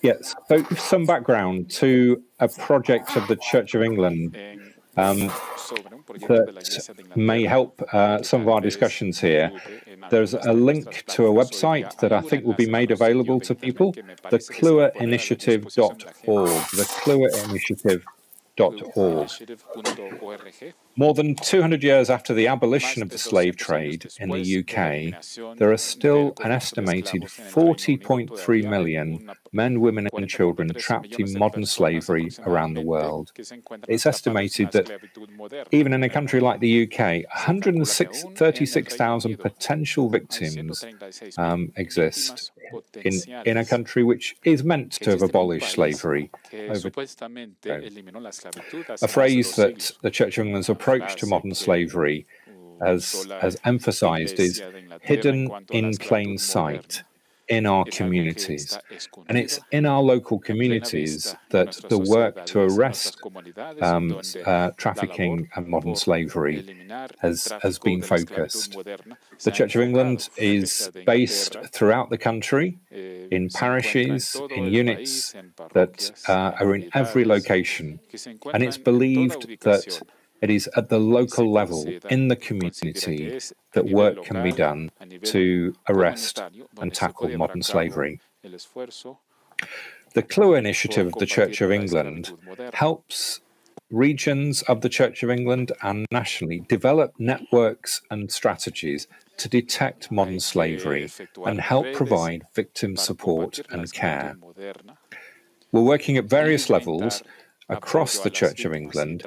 Yes, so some background to a project of the Church of England that may help some of our discussions here. There's a link to a website that I think will be made available to people, thecluerinitiative.org, thecluerinitiative.org. More than 200 years after the abolition of the slave trade in the UK, there are still an estimated 40.3 million men, women, and children trapped in modern slavery around the world. It's estimated that even in a country like the UK, 136,000 potential victims exist in a country which is meant to have abolished slavery over. A phrase that the Church of England's approach to modern slavery has emphasized is hidden in plain sight in our communities. And it's in our local communities that the work to arrest trafficking and modern slavery has been focused. The Church of England is based throughout the country in parishes, in units that are in every location. And it's believed that it is at the local level in the community that work can be done to arrest and tackle modern slavery. The CLUE initiative of the Church of England helps regions of the Church of England and nationally develop networks and strategies to detect modern slavery and help provide victim support and care. We're working at various levels across the Church of England,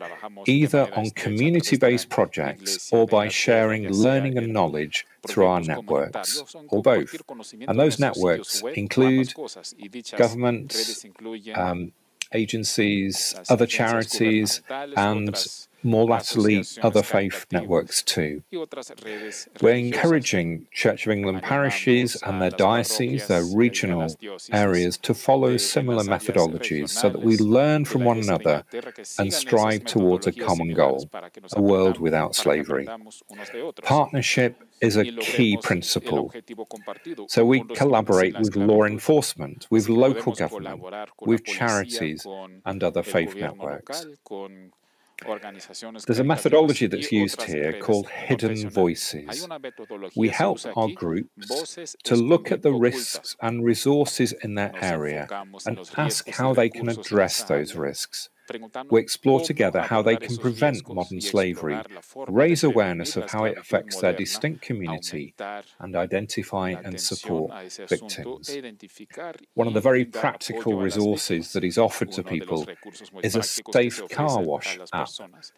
either on community-based projects or by sharing learning and knowledge through our networks, or both. And those networks include governments, agencies, other charities, and more latterly, other faith networks too. We're encouraging Church of England parishes and their dioceses, their regional areas, to follow similar methodologies so that we learn from one another and strive towards a common goal, a world without slavery. Partnership is a key principle. So we collaborate with law enforcement, with local government, with charities and other faith networks. There's a methodology that's used here called Hidden Voices. We help our groups to look at the risks and resources in their area and ask how they can address those risks. We explore together how they can prevent modern slavery, raise awareness of how it affects their distinct community, and identify and support victims. One of the very practical resources that is offered to people is a Safe Car Wash app,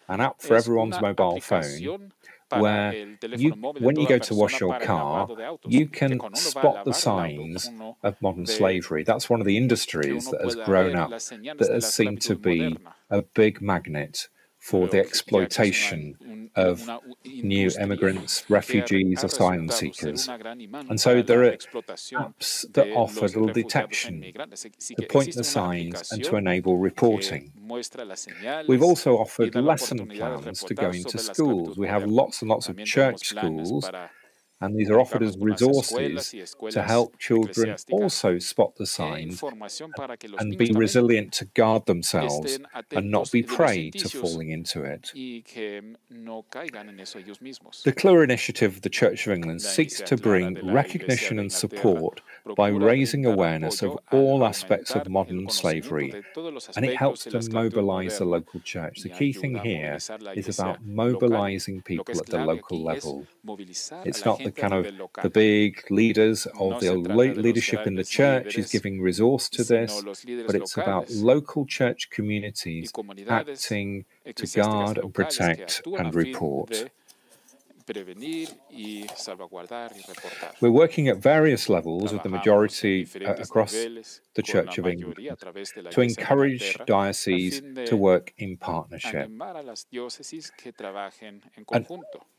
an app for everyone's mobile phone, where when you go to wash your car, you can spot the signs of modern slavery. That's one of the industries that has grown up, that has seemed to be a big magnet for the exploitation of new immigrants, refugees, asylum seekers. And so there are apps that offer little detection to point the signs and to enable reporting. We've also offered lesson plans to go into schools. We have lots and lots of church schools, and these are offered as resources to help children also spot the signs and be resilient to guard themselves and not be prey to falling into it. The CLUE initiative of the Church of England seeks to bring recognition and support by raising awareness of all aspects of modern slavery, and it helps to mobilize the local church. The key thing here is about mobilizing people at the local level. It's not the kind of the big leaders of the leadership in the church is giving resource to this, but it's about local church communities acting to guard and protect and report. We're working at various levels with the majority across the Church of England to encourage dioceses to work in partnership. And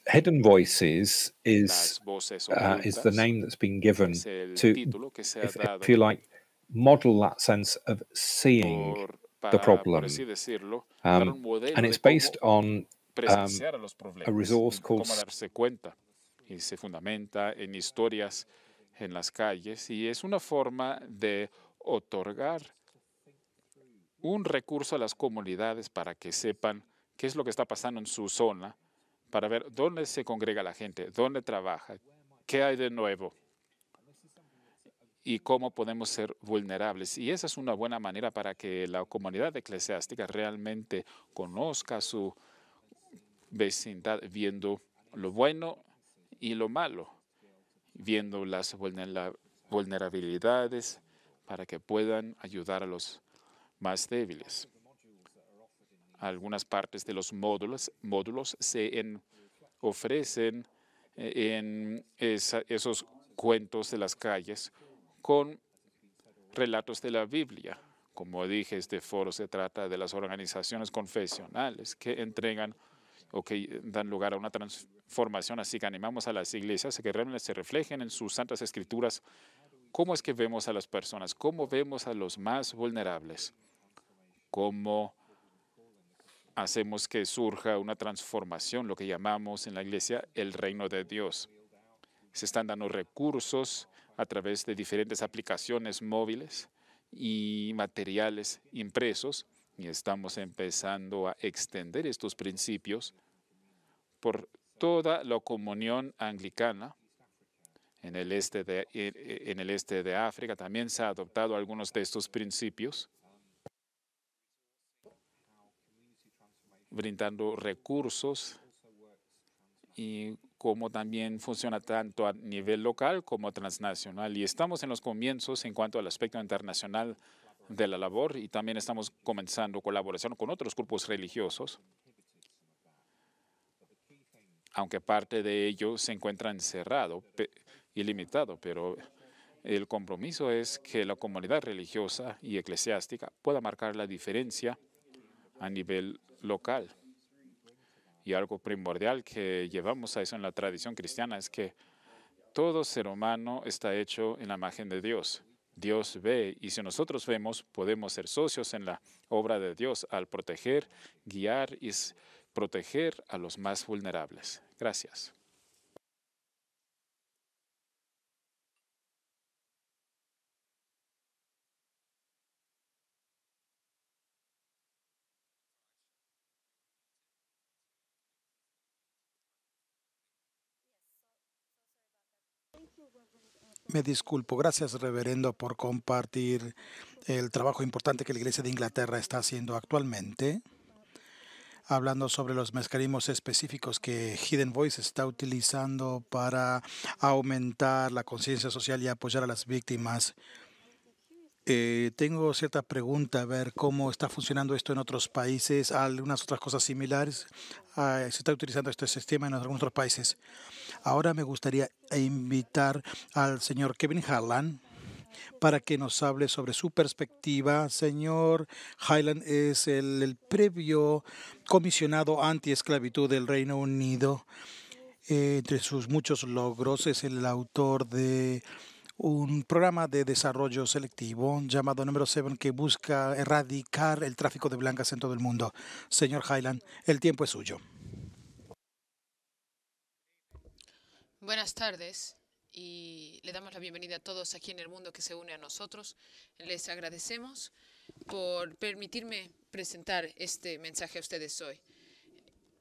Hidden Voices is the name that's been given to, if you like, model that sense of seeing the problem. And it's based on a resource called y se fundamenta en historias en las calles y es una forma de otorgar un recurso a las comunidades para que sepan qué es lo que está pasando en su zona, para ver dónde se congrega la gente, dónde trabaja, qué hay de nuevo y cómo podemos ser vulnerables. Y esa es una buena manera para que la comunidad eclesiástica realmente conozca su vecindad, viendo lo bueno y lo malo, viendo las vulnerabilidades para que puedan ayudar a los más débiles. Algunas partes de los módulos se ofrecen en esos cuentos de las calles con relatos de la Biblia. Como dije, este foro se trata de las organizaciones confesionales que entregan o que dan lugar a una transformación. Así que animamos a las iglesias a que realmente se reflejen en sus santas escrituras cómo es que vemos a las personas, cómo vemos a los más vulnerables, cómo hacemos que surja una transformación, lo que llamamos en la iglesia el reino de Dios. Se están dando recursos a través de diferentes aplicaciones móviles y materiales impresos y estamos empezando a extender estos principios por toda la comunión anglicana. En el este de África también se han adoptado algunos de estos principios, brindando recursos y cómo también funciona tanto a nivel local como transnacional. Y estamos en los comienzos en cuanto al aspecto internacional de la labor y también estamos comenzando colaboración con otros grupos religiosos, aunque parte de ello se encuentra encerrado y limitado, pero el compromiso es que la comunidad religiosa y eclesiástica pueda marcar la diferencia a nivel local. Y algo primordial que llevamos a eso en la tradición cristiana es que todo ser humano está hecho en la imagen de Dios. Dios ve y si nosotros vemos, podemos ser socios en la obra de Dios al proteger, guiar y proteger a los más vulnerables. Gracias. Me disculpo. Gracias, reverendo, por compartir el trabajo importante que la Iglesia de Inglaterra está haciendo actualmente, hablando sobre los mecanismos específicos que Hidden Voice está utilizando para aumentar la conciencia social y apoyar a las víctimas. Tengo cierta pregunta, a ver cómo está funcionando esto en otros países, algunas otras cosas similares. Se está utilizando este sistema en algunos otros países. Ahora me gustaría invitar al señor Kevin Harlan para que nos hable sobre su perspectiva. Señor Highland es el previo comisionado anti-esclavitud del Reino Unido. Entre sus muchos logros es el autor de un programa de desarrollo selectivo llamado Número 7 que busca erradicar el tráfico de blancas en todo el mundo. Señor Highland, el tiempo es suyo. Buenas tardes y le damos la bienvenida a todos aquí en el mundo que se une a nosotros. Les agradecemos por permitirme presentar este mensaje a ustedes hoy.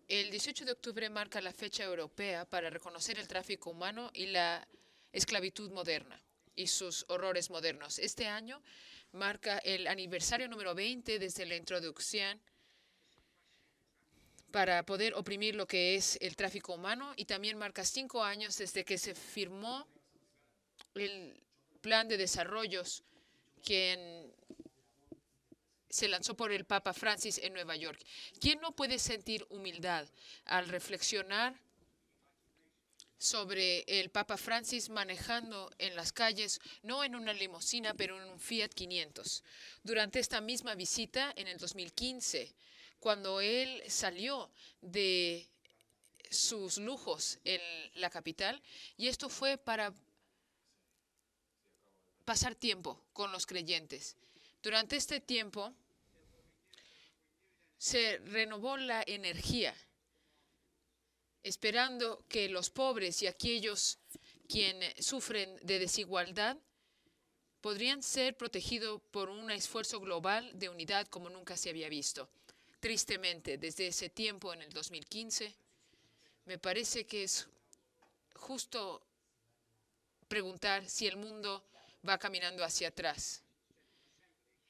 El 18 de octubre marca la fecha europea para reconocer el tráfico humano y la esclavitud moderna y sus horrores modernos. Este año marca el aniversario número 20 desde la introducción para poder oprimir lo que es el tráfico humano y también marca 5 años desde que se firmó el plan de desarrollos que se lanzó por el Papa Francis en Nueva York. ¿Quién no puede sentir humildad al reflexionar sobre el Papa Francis manejando en las calles, no en una limusina, pero en un Fiat 500? Durante esta misma visita, en el 2015, cuando él salió de sus lujos en la capital, y esto fue para pasar tiempo con los creyentes. Durante este tiempo se renovó la energía, esperando que los pobres y aquellos quienes sufren de desigualdad podrían ser protegidos por un esfuerzo global de unidad como nunca se había visto. Tristemente, desde ese tiempo, en el 2015, me parece que es justo preguntar si el mundo va caminando hacia atrás.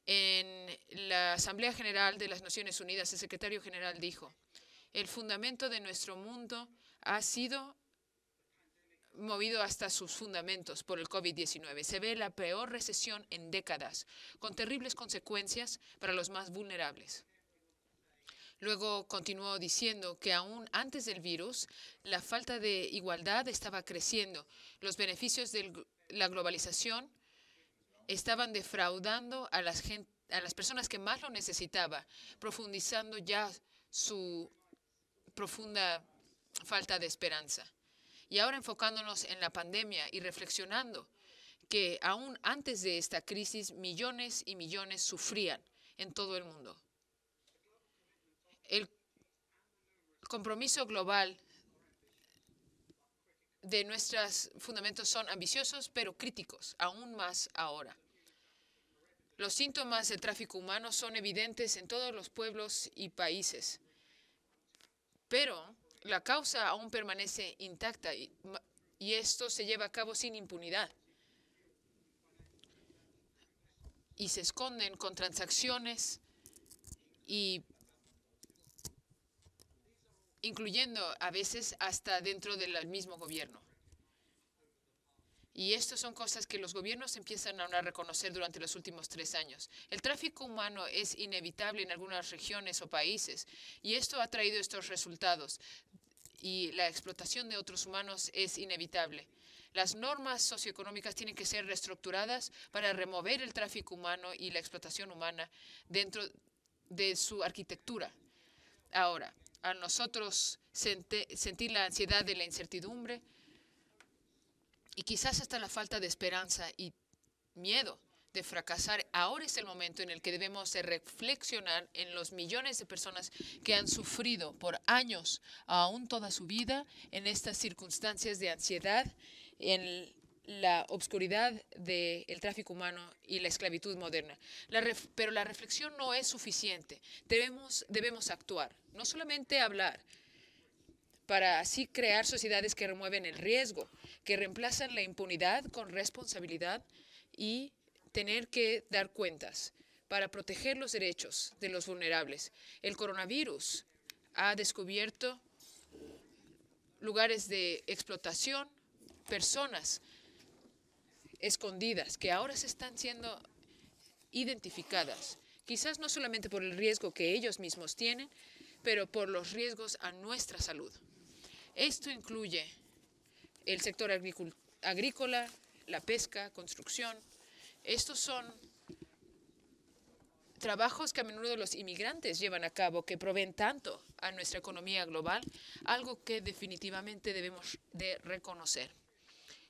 En la Asamblea General de las Naciones Unidas, el secretario general dijo: el fundamento de nuestro mundo ha sido movido hasta sus fundamentos por el COVID-19. Se ve la peor recesión en décadas, con terribles consecuencias para los más vulnerables. Luego continuó diciendo que aún antes del virus, la falta de igualdad estaba creciendo. Los beneficios de la globalización estaban defraudando a las personas que más lo necesitaban, profundizando ya su profunda falta de esperanza. Y ahora enfocándonos en la pandemia y reflexionando que aún antes de esta crisis millones y millones sufrían en todo el mundo. El compromiso global de nuestros fundamentos son ambiciosos, pero críticos, aún más ahora. Los síntomas del tráfico humano son evidentes en todos los pueblos y países, pero la causa aún permanece intacta y esto se lleva a cabo sin impunidad. Y se esconden con transacciones y incluyendo a veces hasta dentro del mismo gobierno. Y estas son cosas que los gobiernos empiezan ahora a reconocer durante los últimos 3 años. El tráfico humano es inevitable en algunas regiones o países y esto ha traído estos resultados. Y la explotación de otros humanos es inevitable. Las normas socioeconómicas tienen que ser reestructuradas para remover el tráfico humano y la explotación humana dentro de su arquitectura. Ahora, a nosotros sentir la ansiedad de la incertidumbre y quizás hasta la falta de esperanza y miedo de fracasar, ahora es el momento en el que debemos reflexionar en los millones de personas que han sufrido por años, aún toda su vida, en estas circunstancias de ansiedad, en la obscuridad del tráfico humano y la esclavitud moderna. Pero la reflexión no es suficiente. Debemos actuar, no solamente hablar, para así crear sociedades que remueven el riesgo, que reemplazan la impunidad con responsabilidad y tener que dar cuentas para proteger los derechos de los vulnerables. El coronavirus ha descubierto lugares de explotación, personas escondidas que ahora se están siendo identificadas, quizás no solamente por el riesgo que ellos mismos tienen, pero por los riesgos a nuestra salud. Esto incluye el sector agrícola, la pesca, construcción. Estos son trabajos que a menudo los inmigrantes llevan a cabo, que proveen tanto a nuestra economía global, algo que definitivamente debemos de reconocer.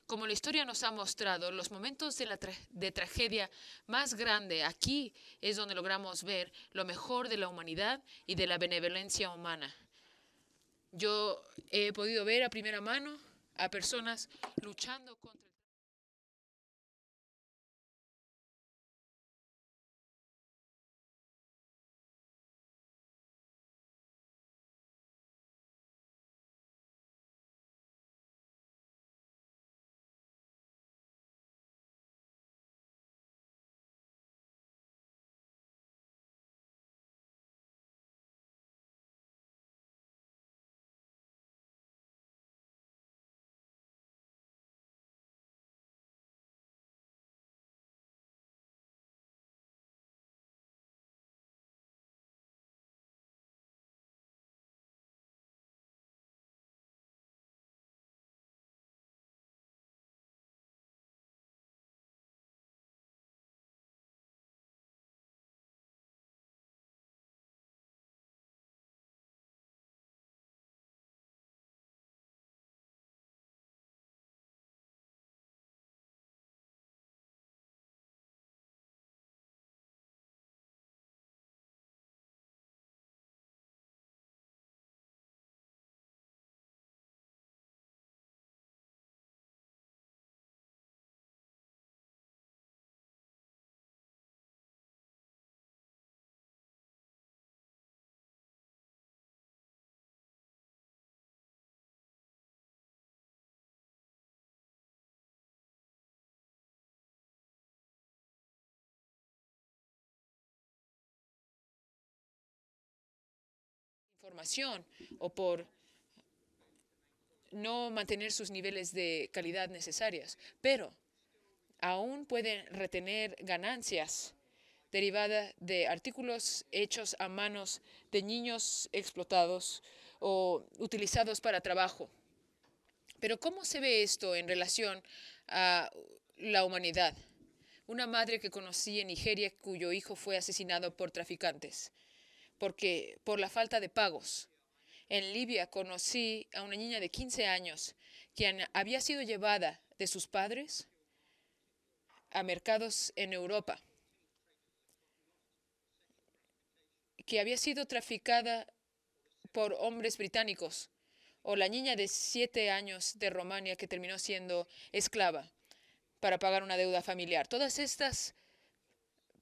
Como la historia nos ha mostrado, los momentos de tragedia más grande aquí es donde logramos ver lo mejor de la humanidad y de la benevolencia humana. Yo he podido ver a primera mano a personas luchando contra información o por no mantener sus niveles de calidad necesarias, pero aún pueden retener ganancias derivadas de artículos hechos a manos de niños explotados o utilizados para trabajo. Pero ¿cómo se ve esto en relación a la humanidad? Una madre que conocí en Nigeria cuyo hijo fue asesinado por traficantes por la falta de pagos. En Libia conocí a una niña de 15 años quien había sido llevada de sus padres a mercados en Europa, que había sido traficada por hombres británicos, o la niña de 7 años de Rumania que terminó siendo esclava para pagar una deuda familiar. Todas estas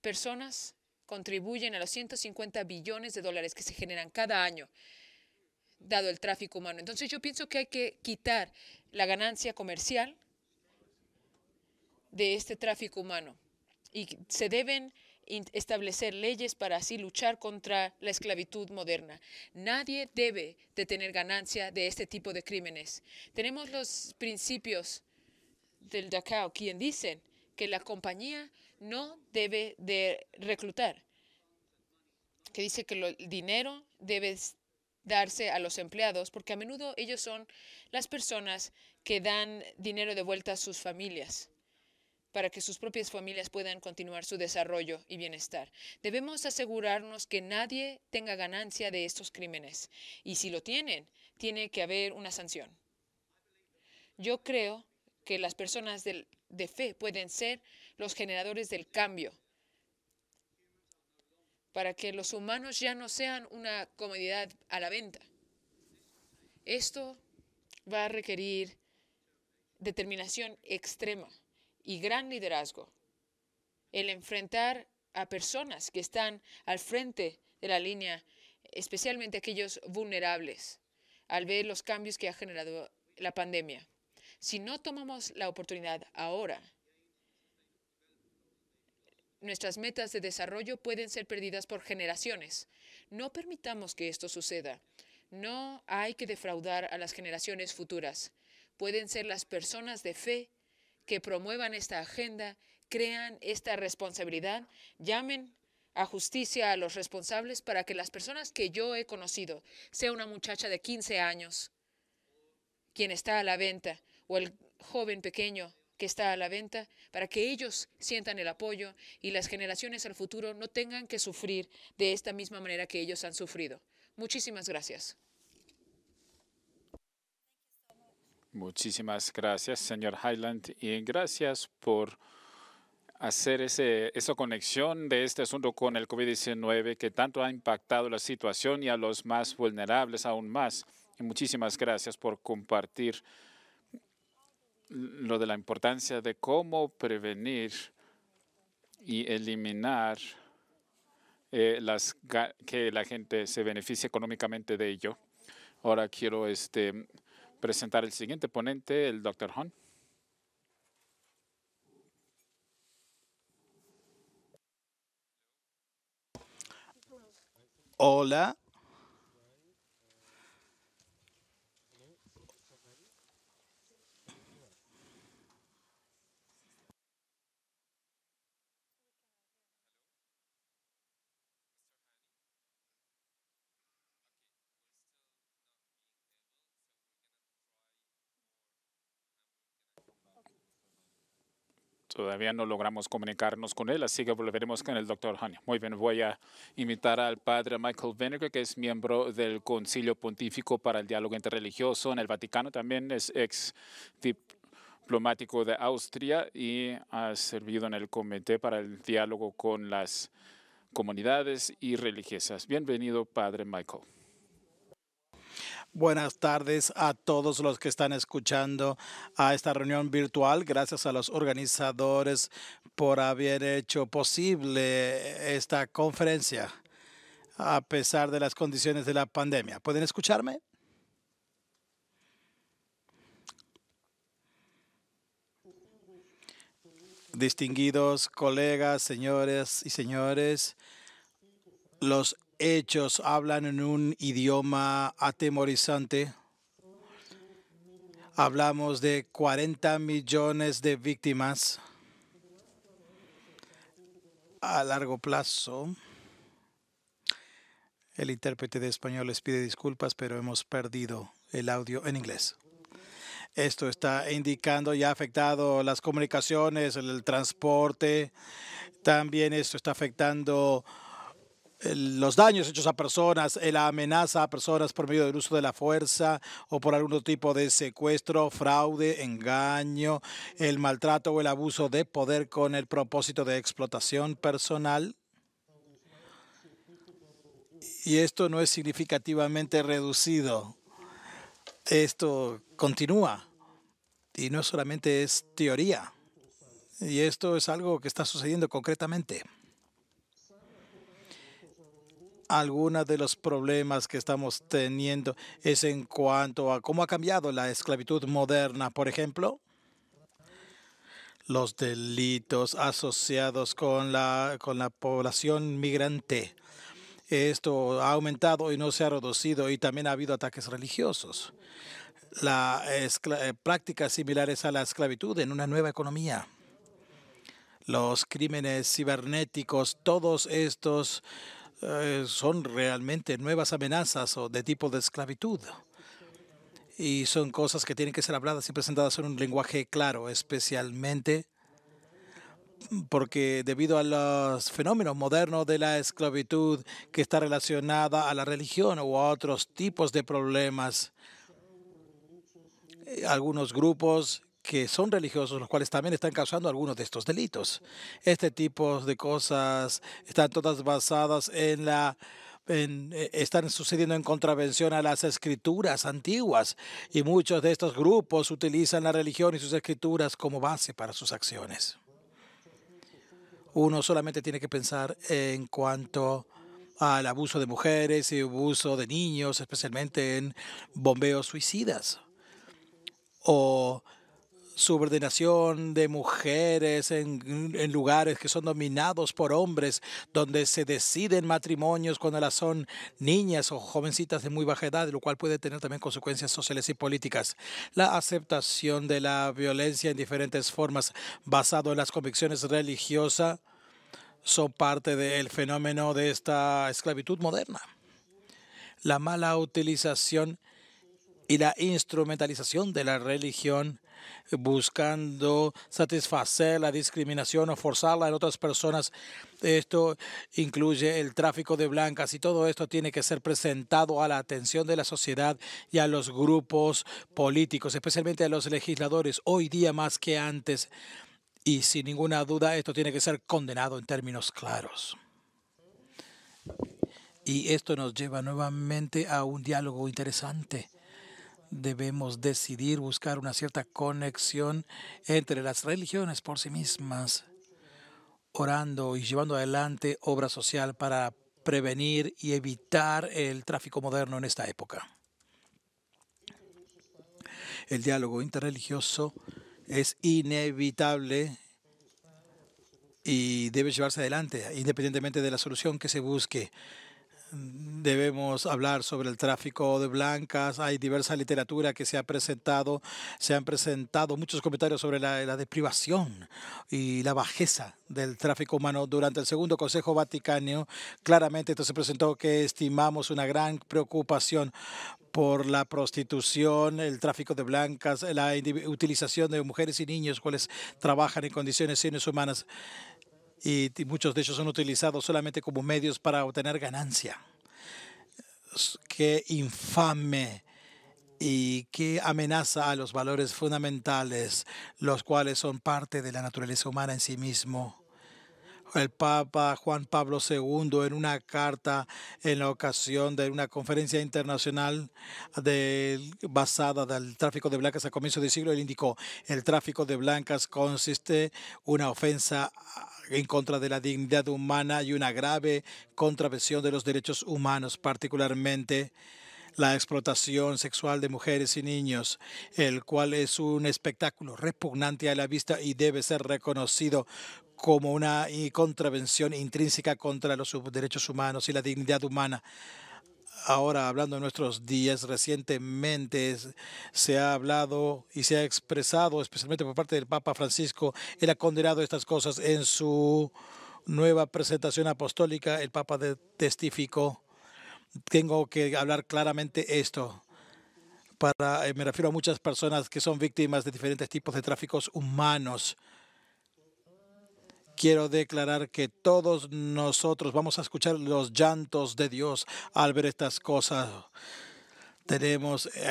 personas contribuyen a los 150 billones de dólares que se generan cada año, dado el tráfico humano. Entonces yo pienso que hay que quitar la ganancia comercial de este tráfico humano y se deben establecer leyes para así luchar contra la esclavitud moderna. Nadie debe de tener ganancia de este tipo de crímenes. Tenemos los principios del DACAO, quien dicen que la compañía no debe de reclutar, que dice que el dinero debe darse a los empleados, porque a menudo ellos son las personas que dan dinero de vuelta a sus familias para que sus propias familias puedan continuar su desarrollo y bienestar. Debemos asegurarnos que nadie tenga ganancia de estos crímenes. Y si lo tienen, tiene que haber una sanción. Yo creo que las personas de fe pueden ser los generadores del cambio para que los humanos ya no sean una comodidad a la venta. Esto va a requerir determinación extrema y gran liderazgo. El enfrentar a personas que están al frente de la línea, especialmente aquellos vulnerables, al ver los cambios que ha generado la pandemia. Si no tomamos la oportunidad ahora, nuestras metas de desarrollo pueden ser perdidas por generaciones. No permitamos que esto suceda. No hay que defraudar a las generaciones futuras. Pueden ser las personas de fe que promuevan esta agenda, crean esta responsabilidad, llamen a justicia a los responsables para que las personas que yo he conocido, sea una muchacha de 15 años, quien está a la venta, o el joven pequeño que está a la venta, para que ellos sientan el apoyo y las generaciones al futuro no tengan que sufrir de esta misma manera que ellos han sufrido. Muchísimas gracias. Muchísimas gracias, señor Hyland, y gracias por hacer esa conexión de este asunto con el COVID-19 que tanto ha impactado la situación y a los más vulnerables aún más. Y muchísimas gracias por compartir lo de la importancia de cómo prevenir y eliminar que la gente se beneficie económicamente de ello. Ahora quiero presentar el siguiente ponente, el Dr. Han. Hola. Todavía no logramos comunicarnos con él, así que volveremos con el Dr. Han. Muy bien, voy a invitar al padre Michael Vinegar, que es miembro del Concilio Pontífico para el Diálogo Interreligioso en el Vaticano. También es ex diplomático de Austria y ha servido en el Comité para el Diálogo con las Comunidades y Religiosas. Bienvenido, padre Michael. Buenas tardes a todos los que están escuchando a esta reunión virtual. Gracias a los organizadores por haber hecho posible esta conferencia a pesar de las condiciones de la pandemia. ¿Pueden escucharme? Distinguidos colegas, señores y señores, los hechos hablan en un idioma atemorizante. Hablamos de 40 millones de víctimas a largo plazo. El intérprete de español les pide disculpas, pero hemos perdido el audio en inglés. Esto está indicando y ha afectado las comunicaciones, el transporte. También esto está afectando los daños hechos a personas, la amenaza a personas por medio del uso de la fuerza o por algún tipo de secuestro, fraude, engaño, el maltrato o el abuso de poder con el propósito de explotación personal. Y esto no es significativamente reducido. Esto continúa y no solamente es teoría. Y esto es algo que está sucediendo concretamente. Algunos de los problemas que estamos teniendo es en cuanto a cómo ha cambiado la esclavitud moderna. Por ejemplo, los delitos asociados con la población migrante. Esto ha aumentado y no se ha reducido, y también ha habido ataques religiosos. Prácticas similares a la esclavitud en una nueva economía. Los crímenes cibernéticos, todos estos son realmente nuevas amenazas o de tipo de esclavitud. Y son cosas que tienen que ser habladas y presentadas en un lenguaje claro, especialmente porque debido a los fenómenos modernos de la esclavitud que está relacionada a la religión o a otros tipos de problemas, algunos grupos que son religiosos, los cuales también están causando algunos de estos delitos. Este tipo de cosas están todas basadas están sucediendo en contravención a las escrituras antiguas, y muchos de estos grupos utilizan la religión y sus escrituras como base para sus acciones. Uno solamente tiene que pensar en cuanto al abuso de mujeres y abuso de niños, especialmente en bombeos suicidas, o subordinación de mujeres en lugares que son dominados por hombres, donde se deciden matrimonios cuando las son niñas o jovencitas de muy baja edad, lo cual puede tener también consecuencias sociales y políticas. La aceptación de la violencia en diferentes formas basado en las convicciones religiosas son parte del fenómeno de esta esclavitud moderna. La mala utilización y la instrumentalización de la religión buscando satisfacer la discriminación o forzarla en otras personas. Esto incluye el tráfico de blancas, y todo esto tiene que ser presentado a la atención de la sociedad y a los grupos políticos, especialmente a los legisladores, hoy día más que antes. Y sin ninguna duda esto tiene que ser condenado en términos claros. Y esto nos lleva nuevamente a un diálogo interesante. Debemos decidir buscar una cierta conexión entre las religiones por sí mismas, orando y llevando adelante obra social para prevenir y evitar el tráfico moderno en esta época. El diálogo interreligioso es inevitable y debe llevarse adelante, independientemente de la solución que se busque. Debemos hablar sobre el tráfico de blancas. Hay diversa literatura que se han presentado muchos comentarios sobre la deprivación y la bajeza del tráfico humano. Durante el Segundo Consejo Vaticano, claramente esto se presentó, que estimamos una gran preocupación por la prostitución, el tráfico de blancas, la utilización de mujeres y niños cuales trabajan en condiciones inhumanas, y muchos de ellos son utilizados solamente como medios para obtener ganancia. Qué infame y qué amenaza a los valores fundamentales, los cuales son parte de la naturaleza humana en sí mismo. El Papa Juan Pablo II, en una carta en la ocasión de una conferencia internacional basada del tráfico de blancas a comienzo del siglo, él indicó: el tráfico de blancas consiste en una ofensa en contra de la dignidad humana y una grave contravención de los derechos humanos, particularmente la explotación sexual de mujeres y niños, el cual es un espectáculo repugnante a la vista y debe ser reconocido como una contravención intrínseca contra los derechos humanos y la dignidad humana. Ahora, hablando de nuestros días, recientemente se ha hablado y se ha expresado, especialmente por parte del Papa Francisco, él ha condenado estas cosas en su nueva presentación apostólica. El Papa testificó, tengo que hablar claramente esto. Me refiero a muchas personas que son víctimas de diferentes tipos de tráficos humanos. Quiero declarar que todos nosotros vamos a escuchar los llantos de Dios al ver estas cosas.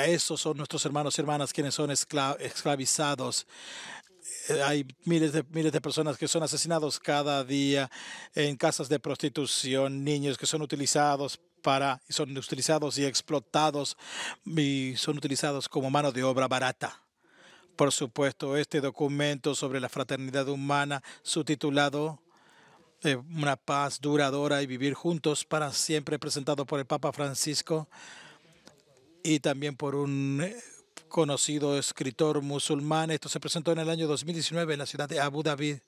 Esos son nuestros hermanos y hermanas quienes son esclavizados. Hay miles de personas que son asesinados cada día en casas de prostitución, niños que son utilizados y explotados y son utilizados como mano de obra barata. Por supuesto, este documento sobre la fraternidad humana, subtitulado Una paz duradora y vivir juntos para siempre, presentado por el Papa Francisco y también por un conocido escritor musulmán. Esto se presentó en el año 2019 en la ciudad de Abu Dhabi,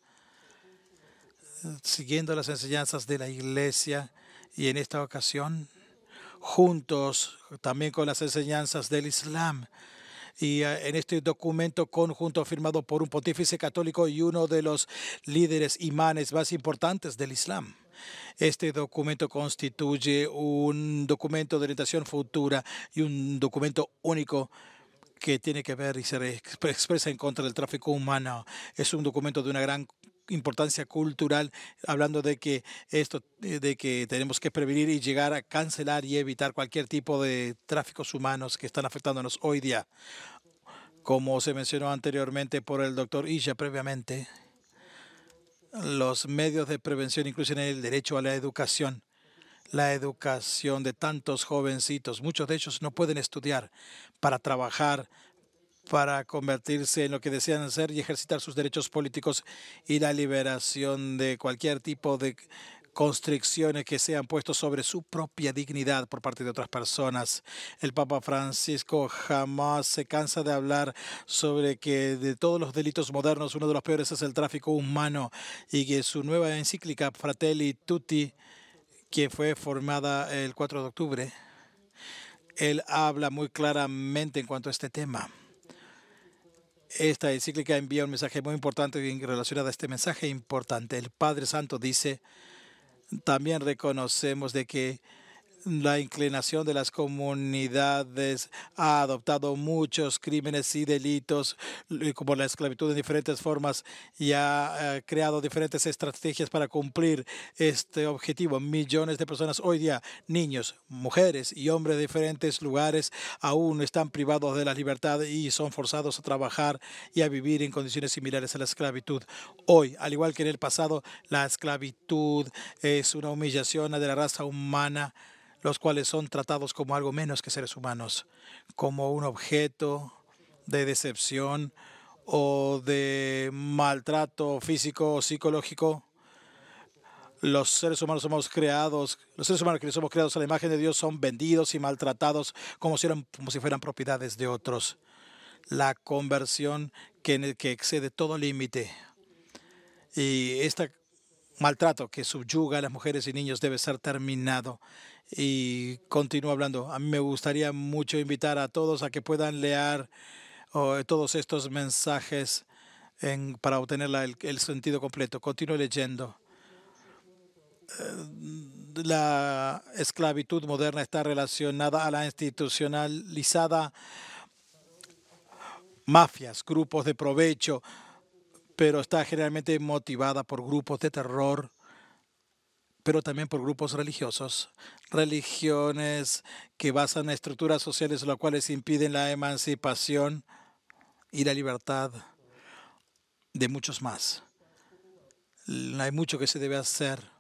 siguiendo las enseñanzas de la Iglesia y en esta ocasión juntos también con las enseñanzas del Islam. Y en este documento conjunto firmado por un pontífice católico y uno de los líderes imanes más importantes del Islam. Este documento constituye un documento de orientación futura y un documento único que tiene que ver y se expresa en contra del tráfico humano. Es un documento de una gran importancia cultural, hablando de que tenemos que prevenir y llegar a cancelar y evitar cualquier tipo de tráficos humanos que están afectándonos hoy día. Como se mencionó anteriormente por el doctor Isha previamente, los medios de prevención incluyen el derecho a la educación de tantos jovencitos. Muchos de ellos no pueden estudiar para trabajar, para convertirse en lo que desean ser y ejercitar sus derechos políticos y la liberación de cualquier tipo de constricciones que sean puestos sobre su propia dignidad por parte de otras personas. El Papa Francisco jamás se cansa de hablar sobre que de todos los delitos modernos uno de los peores es el tráfico humano y que su nueva encíclica Fratelli Tutti, que fue formada el 4 de octubre, él habla muy claramente en cuanto a este tema. Esta encíclica envía un mensaje muy importante en relación a este mensaje importante. El Padre Santo dice, también reconocemos de que la inclinación de las comunidades ha adoptado muchos crímenes y delitos, como la esclavitud en diferentes formas, y ha creado diferentes estrategias para cumplir este objetivo. Millones de personas hoy día, niños, mujeres y hombres de diferentes lugares, aún están privados de la libertad y son forzados a trabajar y a vivir en condiciones similares a la esclavitud. Hoy, al igual que en el pasado, la esclavitud es una humillación de la raza humana, los cuales son tratados como algo menos que seres humanos, como un objeto de decepción o de maltrato físico o psicológico. Los seres humanos que somos creados a la imagen de Dios son vendidos y maltratados como si fueran propiedades de otros. La conversión que excede todo límite y este maltrato que subyuga a las mujeres y niños debe ser terminado. Y continúo hablando. A mí me gustaría mucho invitar a todos a que puedan leer todos estos mensajes para obtener el sentido completo. Continúo leyendo. La esclavitud moderna está relacionada a la institucionalizada mafias, grupos de provecho, pero está generalmente motivada por grupos de terror, pero también por grupos religiosos, religiones que basan estructuras sociales las cuales impiden la emancipación y la libertad de muchos más. Hay mucho que se debe hacer.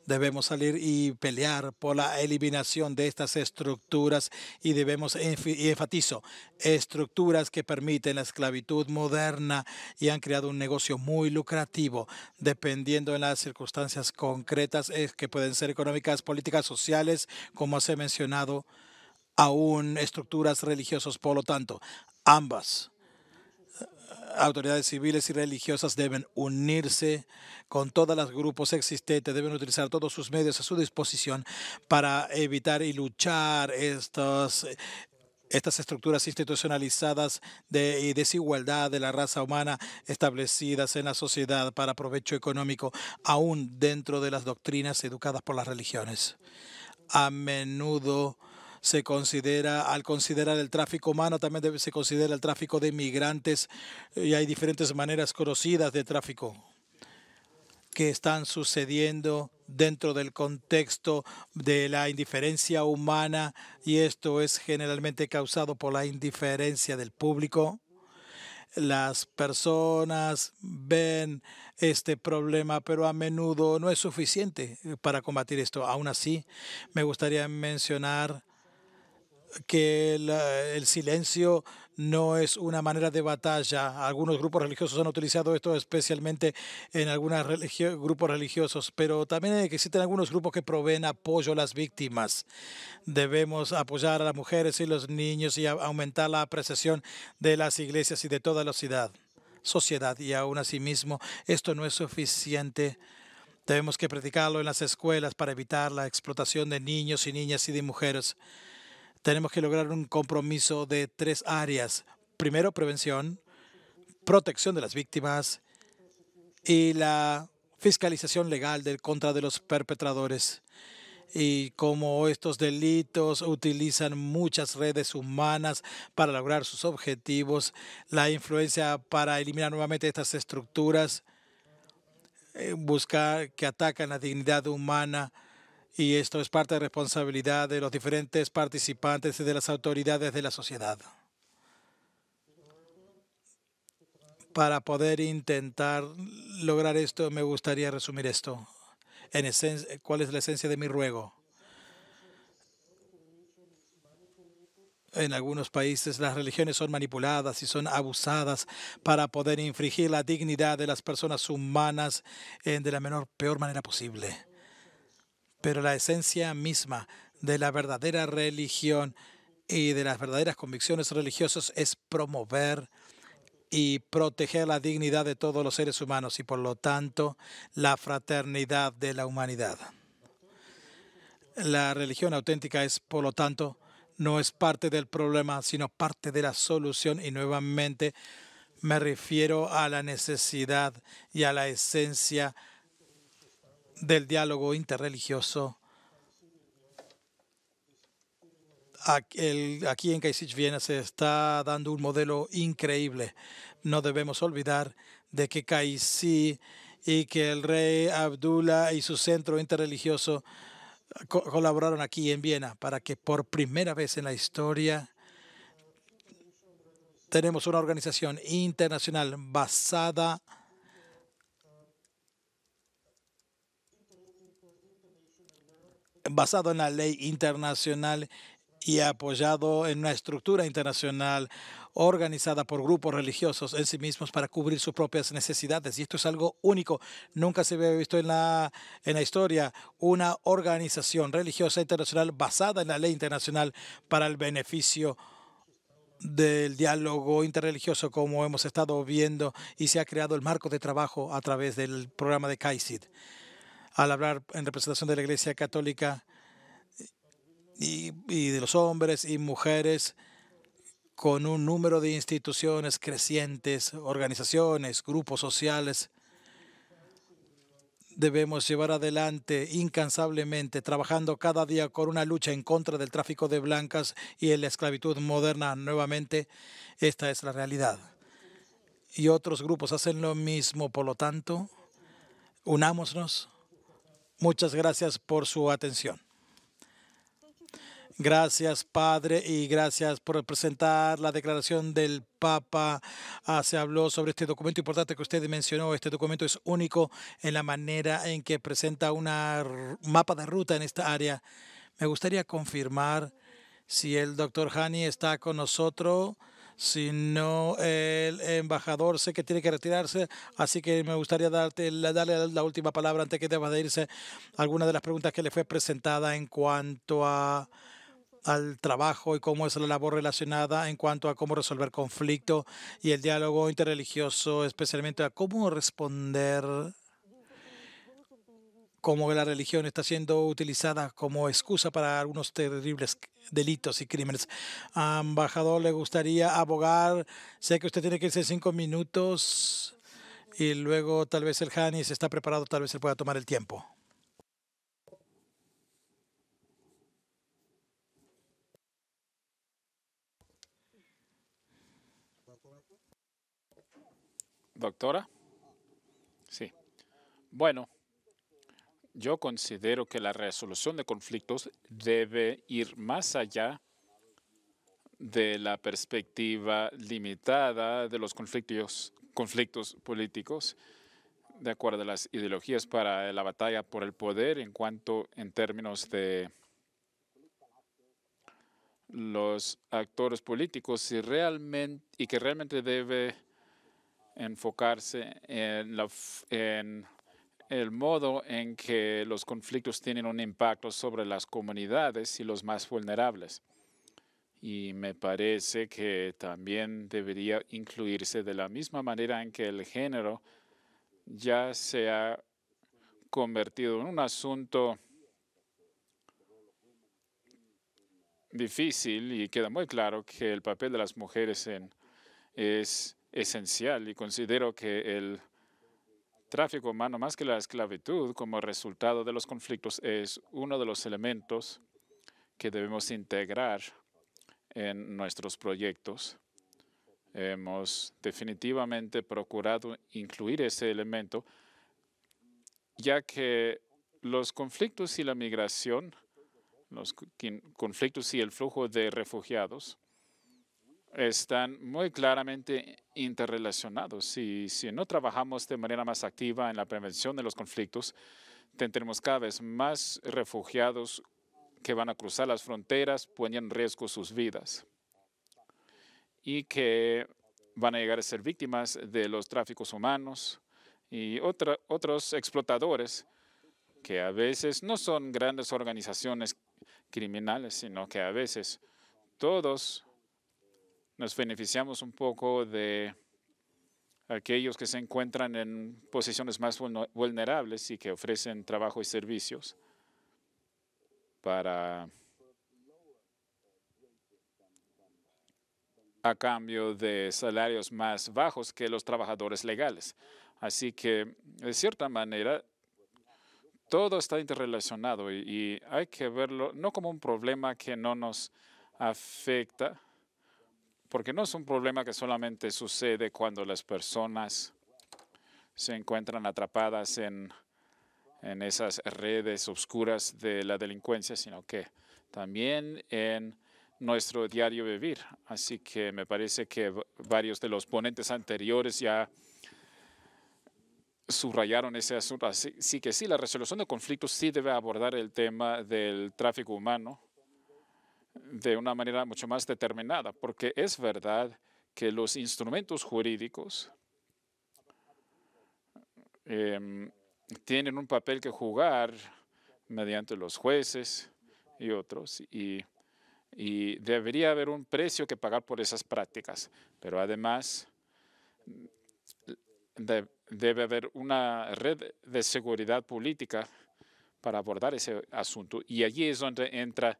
Debemos salir y pelear por la eliminación de estas estructuras y enfatizo, estructuras que permiten la esclavitud moderna y han creado un negocio muy lucrativo, dependiendo de las circunstancias concretas que pueden ser económicas, políticas, sociales, como se ha mencionado, aún estructuras religiosas. Por lo tanto, ambas autoridades civiles y religiosas deben unirse con todos los grupos existentes, deben utilizar todos sus medios a su disposición para evitar y luchar estas estructuras institucionalizadas y desigualdad de la raza humana establecidas en la sociedad para provecho económico, aún dentro de las doctrinas educadas por las religiones. A menudo al considerar el tráfico humano, también se considera el tráfico de inmigrantes, y hay diferentes maneras conocidas de tráfico que están sucediendo dentro del contexto de la indiferencia humana, y esto es generalmente causado por la indiferencia del público. Las personas ven este problema, pero a menudo no es suficiente para combatir esto. Aún así, me gustaría mencionar que el silencio no es una manera de batalla. Algunos grupos religiosos han utilizado esto especialmente en algunos grupos religiosos, pero también existen algunos grupos que proveen apoyo a las víctimas. Debemos apoyar a las mujeres y los niños y aumentar la apreciación de las iglesias y de toda la sociedad. Y aún así mismo, esto no es suficiente. Debemos que practicarlo en las escuelas para evitar la explotación de niños y niñas y de mujeres. Tenemos que lograr un compromiso de 3 áreas. Primero, prevención, protección de las víctimas y la fiscalización legal contra de los perpetradores. Y como estos delitos utilizan muchas redes humanas para lograr sus objetivos, la influencia para eliminar nuevamente estas estructuras, buscar que atacan la dignidad humana. Y esto es parte de responsabilidad de los diferentes participantes y de las autoridades de la sociedad. Para poder intentar lograr esto, me gustaría resumir esto. En esencia, ¿cuál es la esencia de mi ruego? En algunos países las religiones son manipuladas y son abusadas para poder infringir la dignidad de las personas humanas de la peor manera posible. Pero la esencia misma de la verdadera religión y de las verdaderas convicciones religiosas es promover y proteger la dignidad de todos los seres humanos y, por lo tanto, la fraternidad de la humanidad. La religión auténtica es, por lo tanto, no es parte del problema, sino parte de la solución. Y nuevamente me refiero a la necesidad y a la esencia del diálogo interreligioso. Aquí en Kasich, Viena, se está dando un modelo increíble. No debemos olvidar de que Kasich y que el rey Abdullah y su centro interreligioso colaboraron aquí en Viena para que por primera vez en la historia tenemos una organización internacional basada en la ley internacional y apoyado en una estructura internacional organizada por grupos religiosos en sí mismos para cubrir sus propias necesidades. Y esto es algo único. Nunca se había visto en la historia una organización religiosa internacional basada en la ley internacional para el beneficio del diálogo interreligioso, como hemos estado viendo, y se ha creado el marco de trabajo a través del programa de Kasich. Al hablar en representación de la Iglesia Católica y de los hombres y mujeres, con un número de instituciones crecientes, organizaciones, grupos sociales, debemos llevar adelante incansablemente, trabajando cada día con una lucha en contra del tráfico de blancas y en la esclavitud moderna. Nuevamente, esta es la realidad. Y otros grupos hacen lo mismo, por lo tanto, unámonos. Muchas gracias por su atención. Gracias, Padre, y gracias por presentar la declaración del Papa. Se habló sobre este documento importante que usted mencionó. Este documento es único en la manera en que presenta un mapa de ruta en esta área. Me gustaría confirmar si el doctor Hani está con nosotros. Si no, el embajador sé que tiene que retirarse, así que me gustaría darle la última palabra antes que deba de irse. Alguna de las preguntas que le fue presentada en cuanto a al trabajo y cómo es la labor relacionada en cuanto a cómo resolver conflicto y el diálogo interreligioso, especialmente a cómo responder cómo la religión está siendo utilizada como excusa para algunos terribles delitos y crímenes. Embajador, le gustaría abogar. Sé que usted tiene que irse 5 minutos y luego tal vez el Janis está preparado, tal vez se pueda tomar el tiempo. Doctora, sí. Bueno, yo considero que la resolución de conflictos debe ir más allá de la perspectiva limitada de los conflictos políticos, de acuerdo a las ideologías para la batalla por el poder en términos de los actores políticos y que realmente debe enfocarse en el modo en que los conflictos tienen un impacto sobre las comunidades y los más vulnerables. Y me parece que también debería incluirse de la misma manera en que el género ya se ha convertido en un asunto difícil y queda muy claro que el papel de las mujeres es esencial, y considero que el tráfico humano, más que la esclavitud, como resultado de los conflictos, es uno de los elementos que debemos integrar en nuestros proyectos. Hemos definitivamente procurado incluir ese elemento, ya que los conflictos y la migración, los conflictos y el flujo de refugiados están muy claramente interrelacionados. Y si no trabajamos de manera más activa en la prevención de los conflictos, tendremos cada vez más refugiados que van a cruzar las fronteras, poniendo en riesgo sus vidas y que van a llegar a ser víctimas de los tráficos humanos y otros explotadores que a veces no son grandes organizaciones criminales, sino que a veces todos nos beneficiamos un poco de aquellos que se encuentran en posiciones más vulnerables y que ofrecen trabajo y servicios a cambio de salarios más bajos que los trabajadores legales. Así que, de cierta manera, todo está interrelacionado y hay que verlo no como un problema que no nos afecta, porque no es un problema que solamente sucede cuando las personas se encuentran atrapadas en esas redes oscuras de la delincuencia, sino que también en nuestro diario vivir. Así que me parece que varios de los ponentes anteriores ya subrayaron ese asunto. Así que sí, la resolución de conflictos sí debe abordar el tema del tráfico humano de una manera mucho más determinada, porque es verdad que los instrumentos jurídicos tienen un papel que jugar mediante los jueces y otros, y debería haber un precio que pagar por esas prácticas, pero además debe haber una red de seguridad política para abordar ese asunto, y allí es donde entra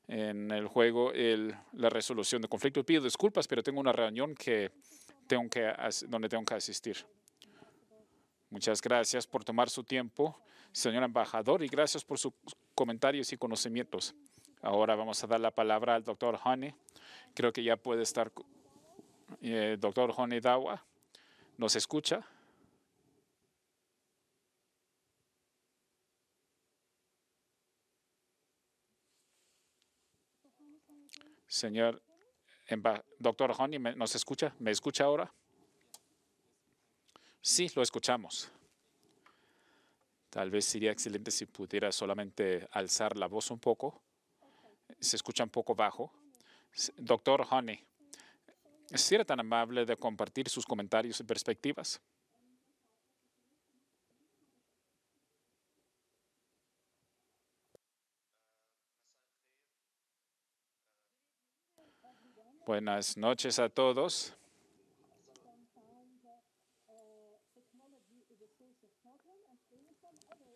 en el juego la resolución de conflictos. Pido disculpas, pero tengo una reunión donde tengo que asistir. Muchas gracias por tomar su tiempo, señor embajador, y gracias por sus comentarios y conocimientos. Ahora vamos a dar la palabra al doctor Honey. Creo que ya puede estar. Doctor Honey Dawa, ¿nos escucha? Señor doctor Honey, ¿nos escucha? ¿Me escucha ahora? Sí, lo escuchamos. Tal vez sería excelente si pudiera solamente alzar la voz un poco. Se escucha un poco bajo. Doctor Honey, ¿sería tan amable de compartir sus comentarios y perspectivas? Buenas noches a todos.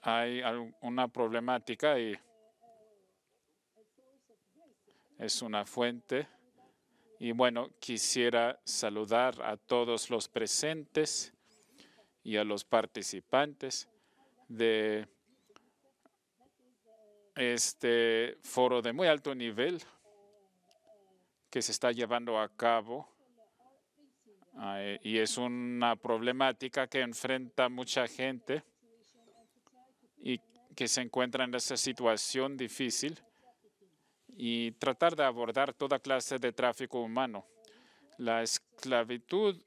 Hay una problemática y es una fuente. Y bueno, quisiera saludar a todos los presentes y a los participantes de este foro de muy alto nivel que se está llevando a cabo. Y es una problemática que enfrenta mucha gente y que se encuentra en esa situación difícil y tratar de abordar toda clase de tráfico humano. La esclavitud,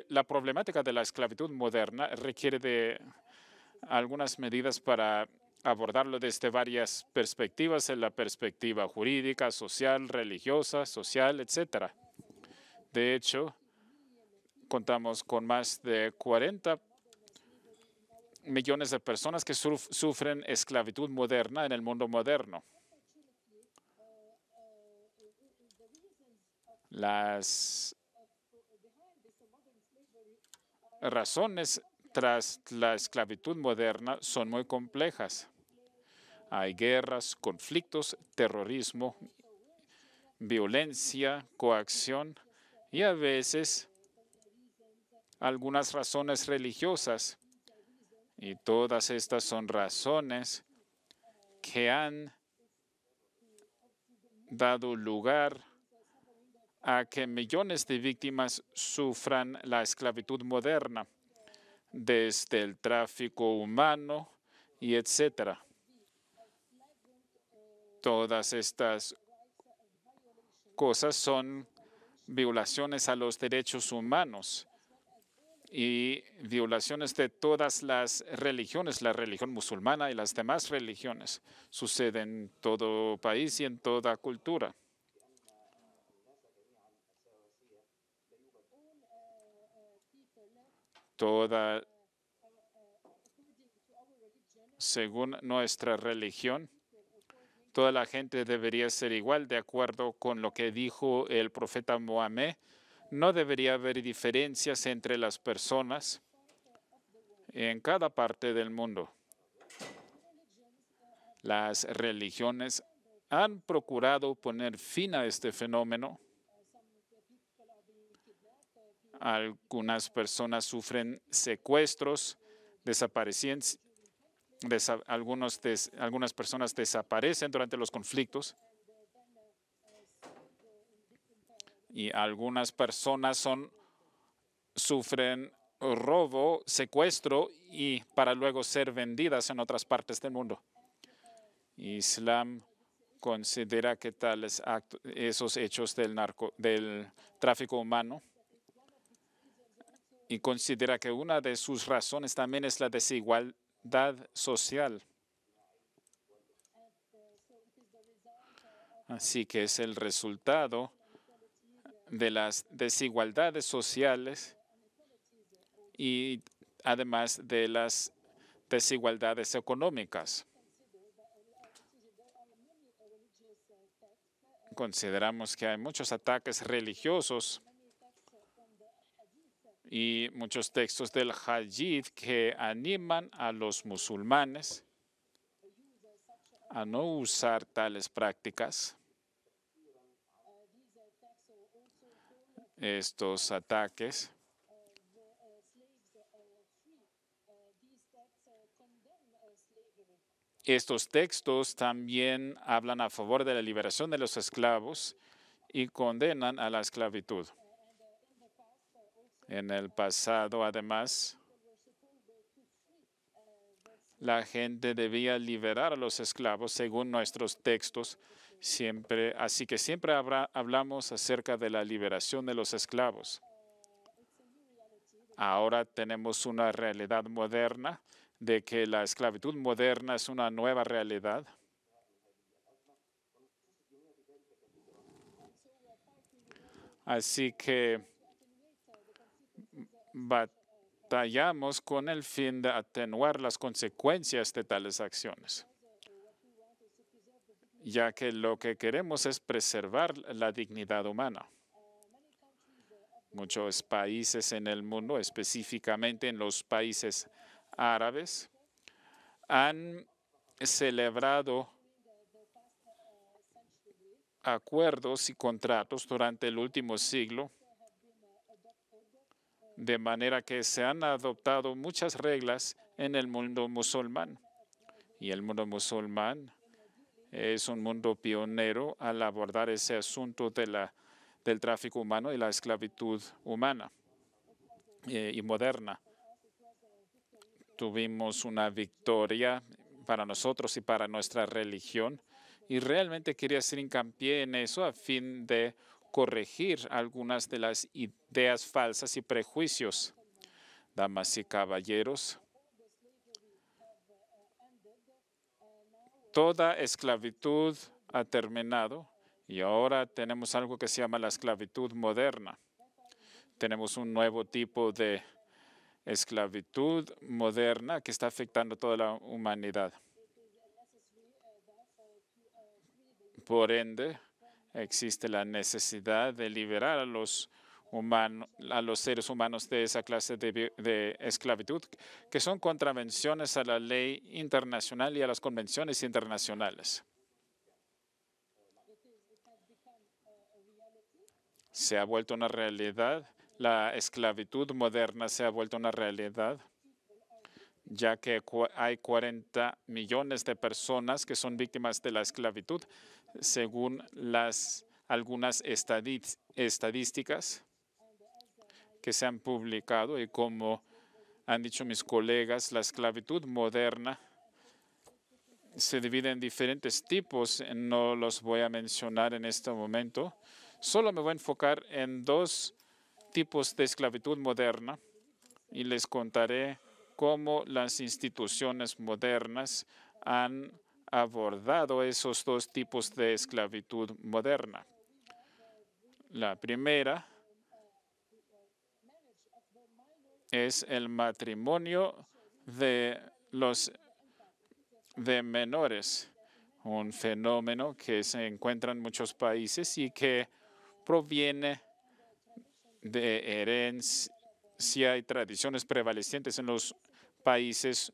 la problemática de la esclavitud moderna requiere de algunas medidas para abordarlo desde varias perspectivas, en la perspectiva jurídica, social, religiosa, social, etc. De hecho, contamos con más de 40 millones de personas que sufren esclavitud moderna en el mundo moderno. Las razones tras la esclavitud moderna son muy complejas. Hay guerras, conflictos, terrorismo, violencia, coacción y a veces algunas razones religiosas. Y todas estas son razones que han dado lugar a que millones de víctimas sufran la esclavitud moderna, desde el tráfico humano y etcétera. Todas estas cosas son violaciones a los derechos humanos y violaciones de todas las religiones, la religión musulmana y las demás religiones. Sucede en todo país y en toda cultura. Según nuestra religión, toda la gente debería ser igual, de acuerdo con lo que dijo el profeta Mohammed. No debería haber diferencias entre las personas en cada parte del mundo. Las religiones han procurado poner fin a este fenómeno. Algunas personas sufren secuestros, algunas personas desaparecen durante los conflictos y algunas personas sufren robo, secuestro y para luego ser vendidas en otras partes del mundo. Islam considera que esos hechos del tráfico humano y considera que una de sus razones también es la desigualdad social. Así que es el resultado de las desigualdades sociales y además de las desigualdades económicas. Consideramos que hay muchos ataques religiosos y muchos textos del Hadith que animan a los musulmanes a no usar tales prácticas. Estos ataques Estos textos también hablan a favor de la liberación de los esclavos y condenan a la esclavitud. En el pasado, además, la gente debía liberar a los esclavos según nuestros textos. Así que siempre hablamos acerca de la liberación de los esclavos. Ahora tenemos una realidad moderna de que la esclavitud moderna es una nueva realidad. Así que batallamos con el fin de atenuar las consecuencias de tales acciones, ya que lo que queremos es preservar la dignidad humana. Muchos países en el mundo, específicamente en los países árabes, han celebrado acuerdos y contratos durante el último siglo, de manera que se han adoptado muchas reglas en el mundo musulmán. Y el mundo musulmán es un mundo pionero al abordar ese asunto del tráfico humano y la esclavitud humana y moderna. Tuvimos una victoria para nosotros y para nuestra religión, y realmente quería hacer hincapié en eso a fin de corregir algunas de las ideas falsas y prejuicios. Damas y caballeros, toda esclavitud ha terminado y ahora tenemos algo que se llama la esclavitud moderna. Tenemos un nuevo tipo de esclavitud moderna que está afectando a toda la humanidad. Por ende, existe la necesidad de liberar a los seres humanos de esa clase de esclavitud, que son contravenciones a la ley internacional y a las convenciones internacionales. Se ha vuelto una realidad. La esclavitud moderna se ha vuelto una realidad, ya que hay 40 millones de personas que son víctimas de la esclavitud, según algunas estadísticas que se han publicado. Y como han dicho mis colegas, la esclavitud moderna se divide en diferentes tipos. No los voy a mencionar en este momento. Solo me voy a enfocar en dos tipos de esclavitud moderna y les contaré cómo las instituciones modernas han abordado esos dos tipos de esclavitud moderna. La primera es el matrimonio de menores, un fenómeno que se encuentra en muchos países y que proviene de herencia y tradiciones prevalecientes en los países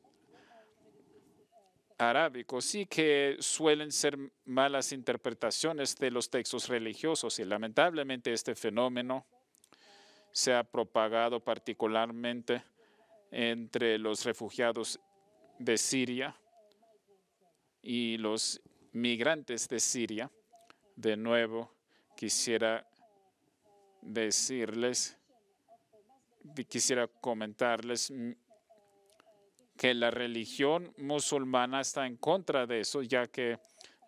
arábicos y que suelen ser malas interpretaciones de los textos religiosos. Y lamentablemente este fenómeno se ha propagado particularmente entre los refugiados de Siria y los migrantes de Siria. De nuevo, quisiera comentarles que la religión musulmana está en contra de eso, ya que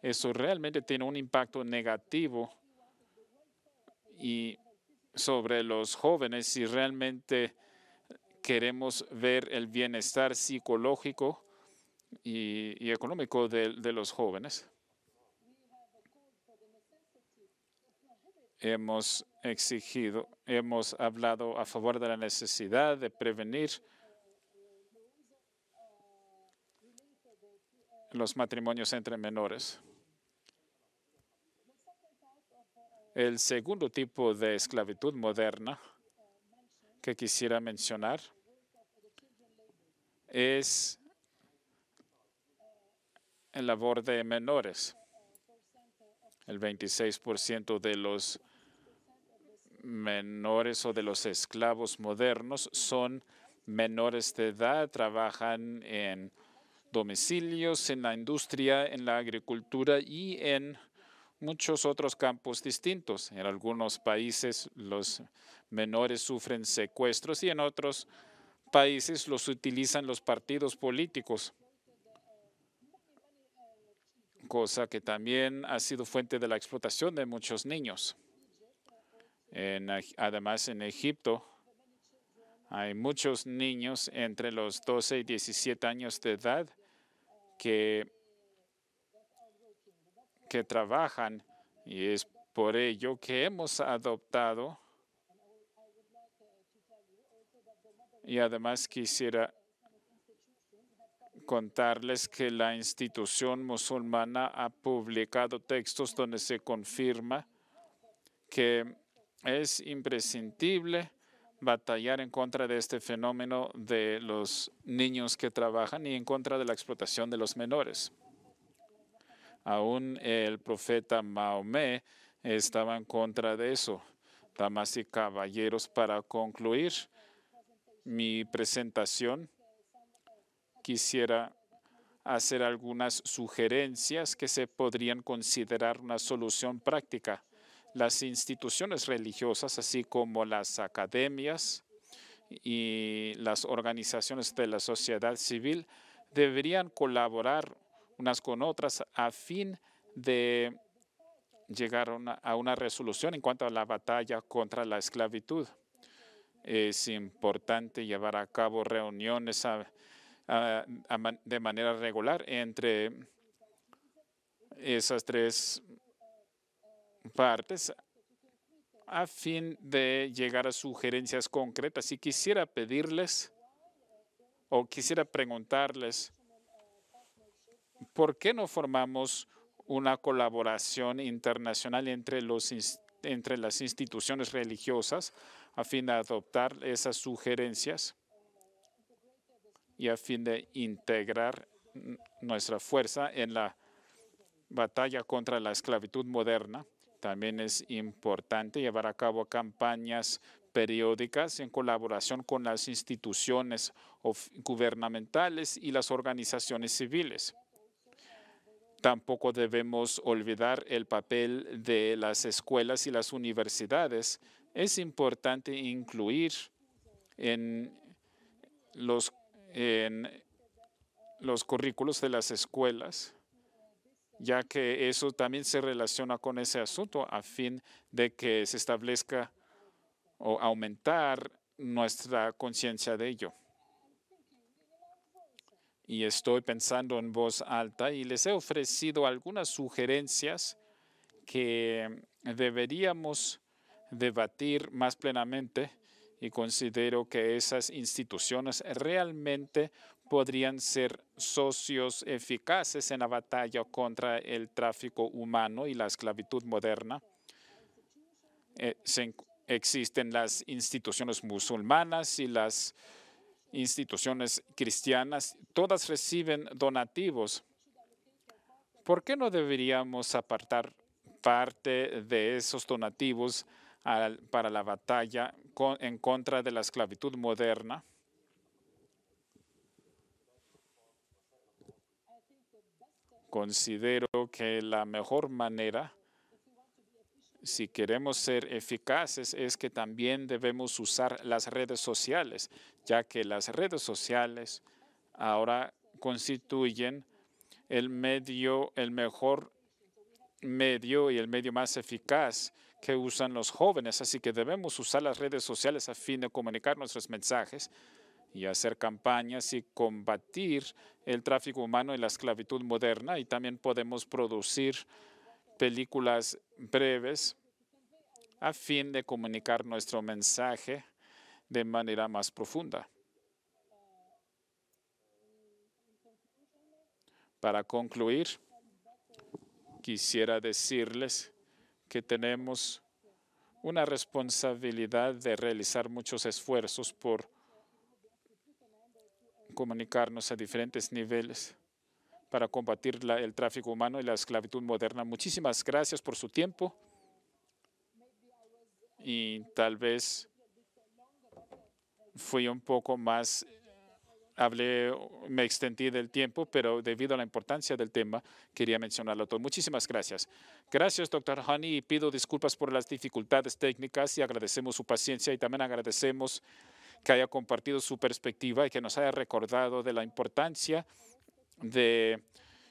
eso realmente tiene un impacto negativo y sobre los jóvenes si realmente queremos ver el bienestar psicológico y económico de los jóvenes. Hemos hablado a favor de la necesidad de prevenir los matrimonios entre menores. El segundo tipo de esclavitud moderna que quisiera mencionar es el labor de menores. El 26% de los menores o de los esclavos modernos son menores de edad, trabajan en domicilios, en la industria, en la agricultura y en muchos otros campos distintos. En algunos países los menores sufren secuestros y en otros países los utilizan los partidos políticos, cosa que también ha sido fuente de la explotación de muchos niños. Además, en Egipto hay muchos niños entre los 12 y 17 años de edad que trabajan, y es por ello que hemos adoptado. Y además quisiera contarles que la institución musulmana ha publicado textos donde se confirma que es imprescindible batallar en contra de este fenómeno de los niños que trabajan y en contra de la explotación de los menores. Aún el profeta Mahomet estaba en contra de eso. Damas y caballeros, para concluir mi presentación, quisiera hacer algunas sugerencias que se podrían considerar una solución práctica. Las instituciones religiosas, así como las academias y las organizaciones de la sociedad civil, deberían colaborar unas con otras a fin de llegar a una resolución en cuanto a la batalla contra la esclavitud. Es importante llevar a cabo reuniones de manera regular entre esas tres partes a fin de llegar a sugerencias concretas. Y quisiera pedirles o quisiera preguntarles, ¿por qué no formamos una colaboración internacional entre las instituciones religiosas a fin de adoptar esas sugerencias y a fin de integrar nuestra fuerza en la batalla contra la esclavitud moderna? También es importante llevar a cabo campañas periódicas en colaboración con las instituciones gubernamentales y las organizaciones civiles. Tampoco debemos olvidar el papel de las escuelas y las universidades. Es importante incluir en los currículos de las escuelas, ya que eso también se relaciona con ese asunto a fin de que se establezca o aumentar nuestra conciencia de ello. Y estoy pensando en voz alta y les he ofrecido algunas sugerencias que deberíamos debatir más plenamente, y considero que esas instituciones realmente podrían ser socios eficaces en la batalla contra el tráfico humano y la esclavitud moderna. Existen las instituciones musulmanas y las instituciones cristianas, todas reciben donativos. ¿Por qué no deberíamos apartar parte de esos donativos para la batalla en contra de la esclavitud moderna? Considero que la mejor manera, si queremos ser eficaces, es que también debemos usar las redes sociales, ya que las redes sociales ahora constituyen el mejor medio y el medio más eficaz que usan los jóvenes. Así que debemos usar las redes sociales a fin de comunicar nuestros mensajes y hacer campañas y combatir el tráfico humano y la esclavitud moderna. Y también podemos producir películas breves a fin de comunicar nuestro mensaje de manera más profunda. Para concluir, quisiera decirles que tenemos una responsabilidad de realizar muchos esfuerzos por comunicarnos a diferentes niveles para combatir el tráfico humano y la esclavitud moderna. Muchísimas gracias por su tiempo y tal vez fui un poco más, me extendí del tiempo, pero debido a la importancia del tema, quería mencionarlo todo. Muchísimas gracias. Gracias, Dr. Honey, y pido disculpas por las dificultades técnicas y agradecemos su paciencia y también agradecemos que haya compartido su perspectiva y que nos haya recordado de la importancia de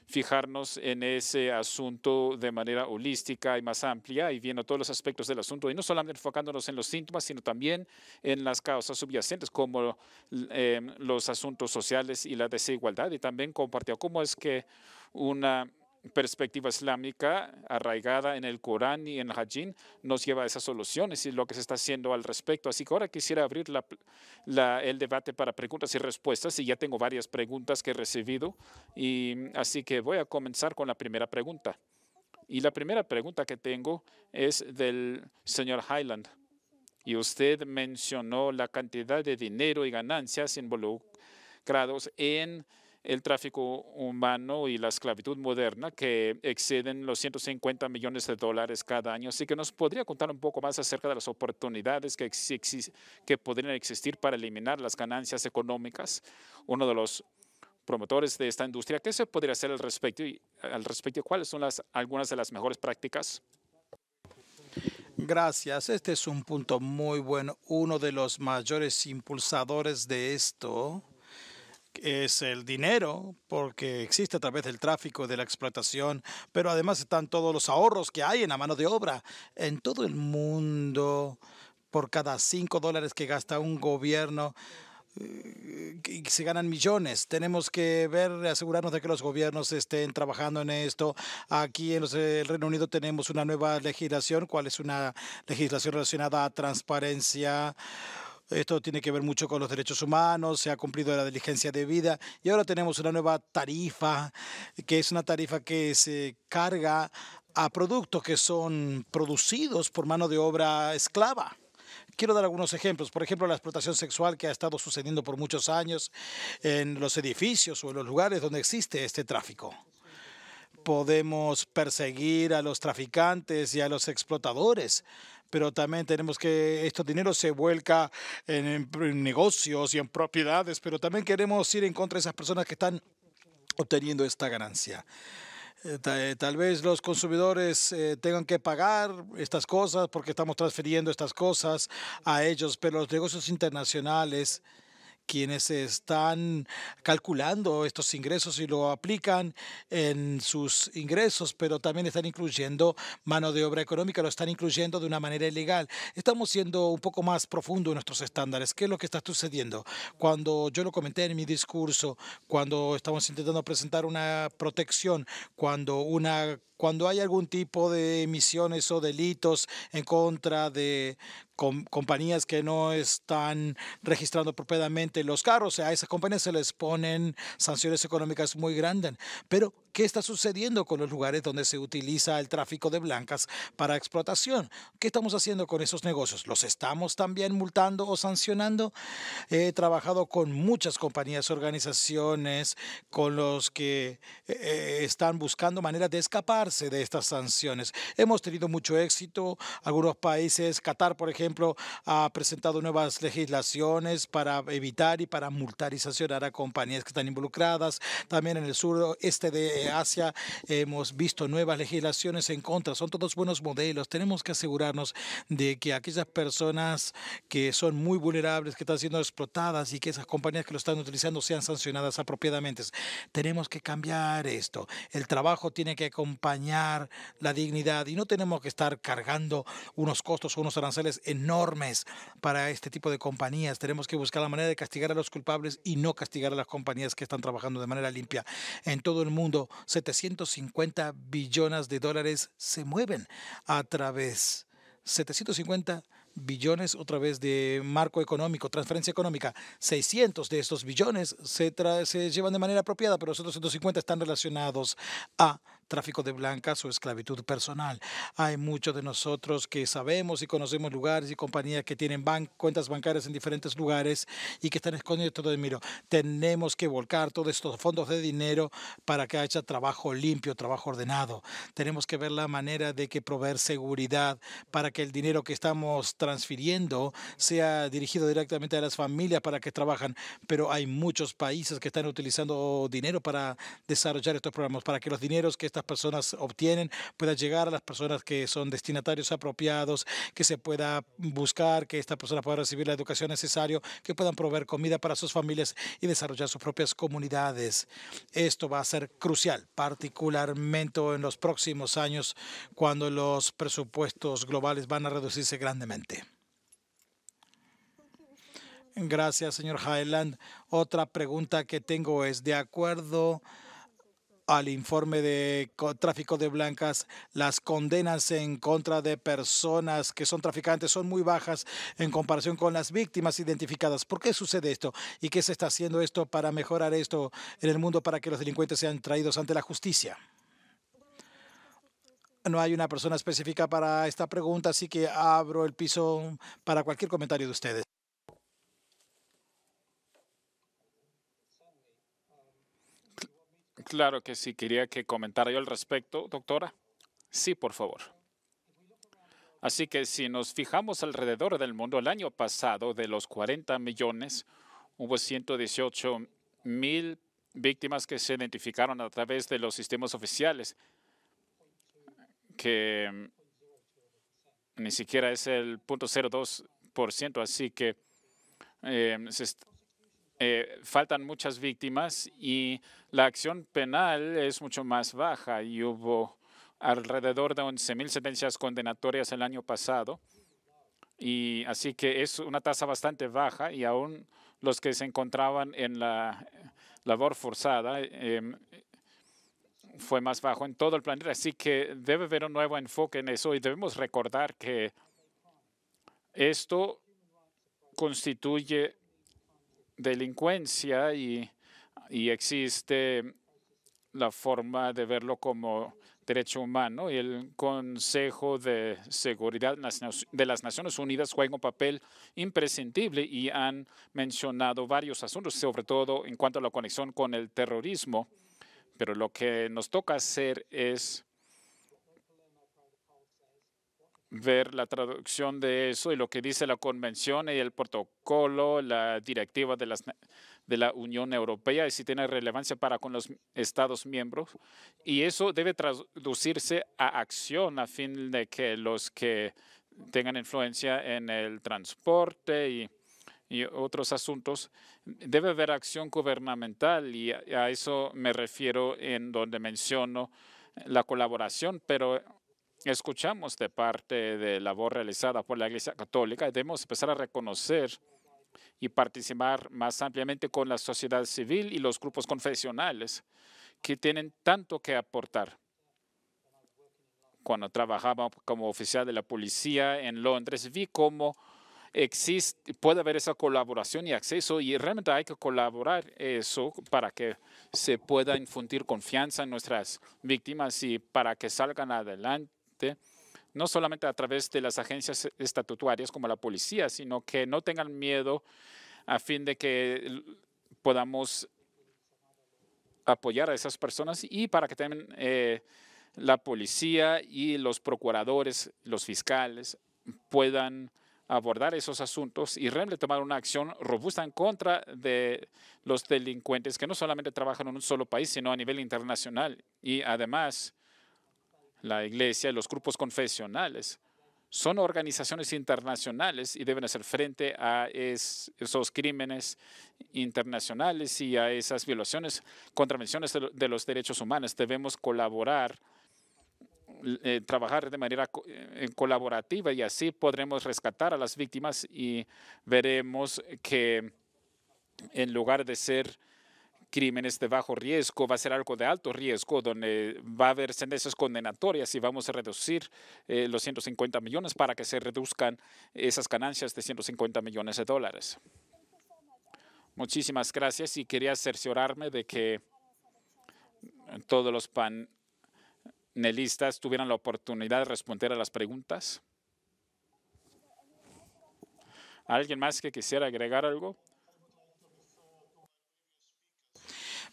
fijarnos en ese asunto de manera holística y más amplia y viendo todos los aspectos del asunto y no solamente enfocándonos en los síntomas, sino también en las causas subyacentes como los asuntos sociales y la desigualdad, y también compartió cómo es que una perspectiva islámica arraigada en el Corán y en el Hadith nos lleva a esas soluciones y lo que se está haciendo al respecto. Así que ahora quisiera abrir el debate para preguntas y respuestas, y ya tengo varias preguntas que he recibido, y así que voy a comenzar con la primera pregunta. Y la primera pregunta que tengo es del señor Highland. Y usted mencionó la cantidad de dinero y ganancias involucrados en el tráfico humano y la esclavitud moderna, que exceden los 150 millones de dólares cada año. Así que nos podría contar un poco más acerca de las oportunidades que podrían existir para eliminar las ganancias económicas. Uno de los promotores de esta industria, ¿qué se podría hacer al respecto? Y ¿cuáles son algunas de las mejores prácticas? Gracias. Este es un punto muy bueno. Uno de los mayores impulsadores de esto es el dinero, porque existe a través del tráfico y de la explotación, pero además están todos los ahorros que hay en la mano de obra. En todo el mundo, por cada $5 que gasta un gobierno, se ganan millones. Tenemos que asegurarnos de que los gobiernos estén trabajando en esto. Aquí en el Reino Unido tenemos una nueva legislación. ¿Cuál es una legislación relacionada a transparencia? Esto tiene que ver mucho con los derechos humanos, se ha cumplido la diligencia debida y ahora tenemos una nueva tarifa, que es una tarifa que se carga a productos que son producidos por mano de obra esclava. Quiero dar algunos ejemplos. Por ejemplo, la explotación sexual que ha estado sucediendo por muchos años en los edificios o en los lugares donde existe este tráfico. Podemos perseguir a los traficantes y a los explotadores, pero también tenemos que estos dineros se vuelca en negocios y en propiedades, pero también queremos ir en contra de esas personas que están obteniendo esta ganancia. Tal vez los consumidores tengan que pagar estas cosas porque estamos transfiriendo estas cosas a ellos, pero los negocios internacionales, quienes están calculando estos ingresos y lo aplican en sus ingresos, pero también están incluyendo mano de obra económica, lo están incluyendo de una manera ilegal. Estamos siendo un poco más profundo en nuestros estándares. ¿Qué es lo que está sucediendo? Cuando yo lo comenté en mi discurso, cuando estamos intentando presentar una protección, cuando hay algún tipo de emisiones o delitos en contra de compañías que no están registrando propiamente los carros, a esas compañías se les ponen sanciones económicas muy grandes. Pero, ¿qué está sucediendo con los lugares donde se utiliza el tráfico de blancas para explotación? ¿Qué estamos haciendo con esos negocios? ¿Los estamos también multando o sancionando? He trabajado con muchas compañías, organizaciones, con los que están buscando maneras de escaparse de estas sanciones. Hemos tenido mucho éxito. Algunos países, Qatar, por ejemplo, ha presentado nuevas legislaciones para evitar y para multar y sancionar a compañías que están involucradas. También en el suroeste de Asia hemos visto nuevas legislaciones en contra. Son todos buenos modelos. Tenemos que asegurarnos de que aquellas personas que son muy vulnerables, que están siendo explotadas y que esas compañías que lo están utilizando sean sancionadas apropiadamente. Tenemos que cambiar esto. El trabajo tiene que acompañar la dignidad y no tenemos que estar cargando unos costos o unos aranceles enormes para este tipo de compañías. Tenemos que buscar la manera de castigar a los culpables y no castigar a las compañías que están trabajando de manera limpia. En todo el mundo, 750 billones de dólares se mueven a través 750 billones otra vez de marco económico, transferencia económica. 600 de estos billones se llevan de manera apropiada, pero los otros 150 están relacionados a tráfico de blancas o esclavitud personal. Hay muchos de nosotros que sabemos y conocemos lugares y compañías que tienen cuentas bancarias en diferentes lugares y que están escondiendo todo el dinero. Tenemos que volcar todos estos fondos de dinero para que haya trabajo limpio, trabajo ordenado. Tenemos que ver la manera de que proveer seguridad para que el dinero que estamos transfiriendo sea dirigido directamente a las familias para que trabajan. Pero hay muchos países que están utilizando dinero para desarrollar estos programas, para que los dineros que estas personas obtienen puedan llegar a las personas que son destinatarios apropiados, que se pueda buscar que esta persona pueda recibir la educación necesaria, que puedan proveer comida para sus familias y desarrollar sus propias comunidades. Esto va a ser crucial, particularmente en los próximos años, cuando los presupuestos globales van a reducirse grandemente. Gracias, señor Highland. Otra pregunta que tengo es, de acuerdo al informe de tráfico de blancas, las condenas en contra de personas que son traficantes son muy bajas en comparación con las víctimas identificadas. ¿Por qué sucede esto? ¿Y qué se está haciendo esto para mejorar esto en el mundo para que los delincuentes sean traídos ante la justicia? No hay una persona específica para esta pregunta, así que abro el piso para cualquier comentario de ustedes. Claro que sí. Quería que comentara yo al respecto, doctora. Sí, por favor. Así que si nos fijamos alrededor del mundo, el año pasado de los 40 millones, hubo 118,000 víctimas que se identificaron a través de los sistemas oficiales, que ni siquiera es el 0.02%, así que faltan muchas víctimas y la acción penal es mucho más baja y hubo alrededor de 11,000 sentencias condenatorias el año pasado. Y así que es una tasa bastante baja y aún los que se encontraban en la labor forzada fue más bajo en todo el planeta. Así que debe haber un nuevo enfoque en eso y debemos recordar que esto constituye delincuencia y existe la forma de verlo como derecho humano y el Consejo de Seguridad de las Naciones Unidas juega un papel imprescindible y han mencionado varios asuntos, sobre todo en cuanto a la conexión con el terrorismo. Pero lo que nos toca hacer es ver la traducción de eso y lo que dice la Convención y el protocolo, la directiva de la Unión Europea y si tiene relevancia para con los Estados miembros. Y eso debe traducirse a acción a fin de que los que tengan influencia en el transporte y otros asuntos, debe haber acción gubernamental y a eso me refiero en donde menciono la colaboración, pero escuchamos de parte de la labor realizada por la Iglesia Católica y debemos empezar a reconocer y participar más ampliamente con la sociedad civil y los grupos confesionales que tienen tanto que aportar. Cuando trabajaba como oficial de la policía en Londres, vi cómo puede haber esa colaboración y acceso y realmente hay que colaborar eso para que se pueda infundir confianza en nuestras víctimas y para que salgan adelante, no solamente a través de las agencias estatutarias como la policía, sino que no tengan miedo a fin de que podamos apoyar a esas personas y para que también la policía y los procuradores, los fiscales puedan abordar esos asuntos y realmente tomar una acción robusta en contra de los delincuentes que no solamente trabajan en un solo país, sino a nivel internacional. Y además, la iglesia y los grupos confesionales son organizaciones internacionales y deben hacer frente a esos crímenes internacionales y a esas violaciones, contravenciones de los derechos humanos. Debemos colaborar, trabajar de manera colaborativa y así podremos rescatar a las víctimas y veremos que en lugar de ser crímenes de bajo riesgo, va a ser algo de alto riesgo, donde va a haber sentencias condenatorias y vamos a reducir los 150 millones para que se reduzcan esas ganancias de 150 millones de dólares. Muchísimas gracias y quería cerciorarme de que todos los panelistas tuvieran la oportunidad de responder a las preguntas. ¿Alguien más que quisiera agregar algo?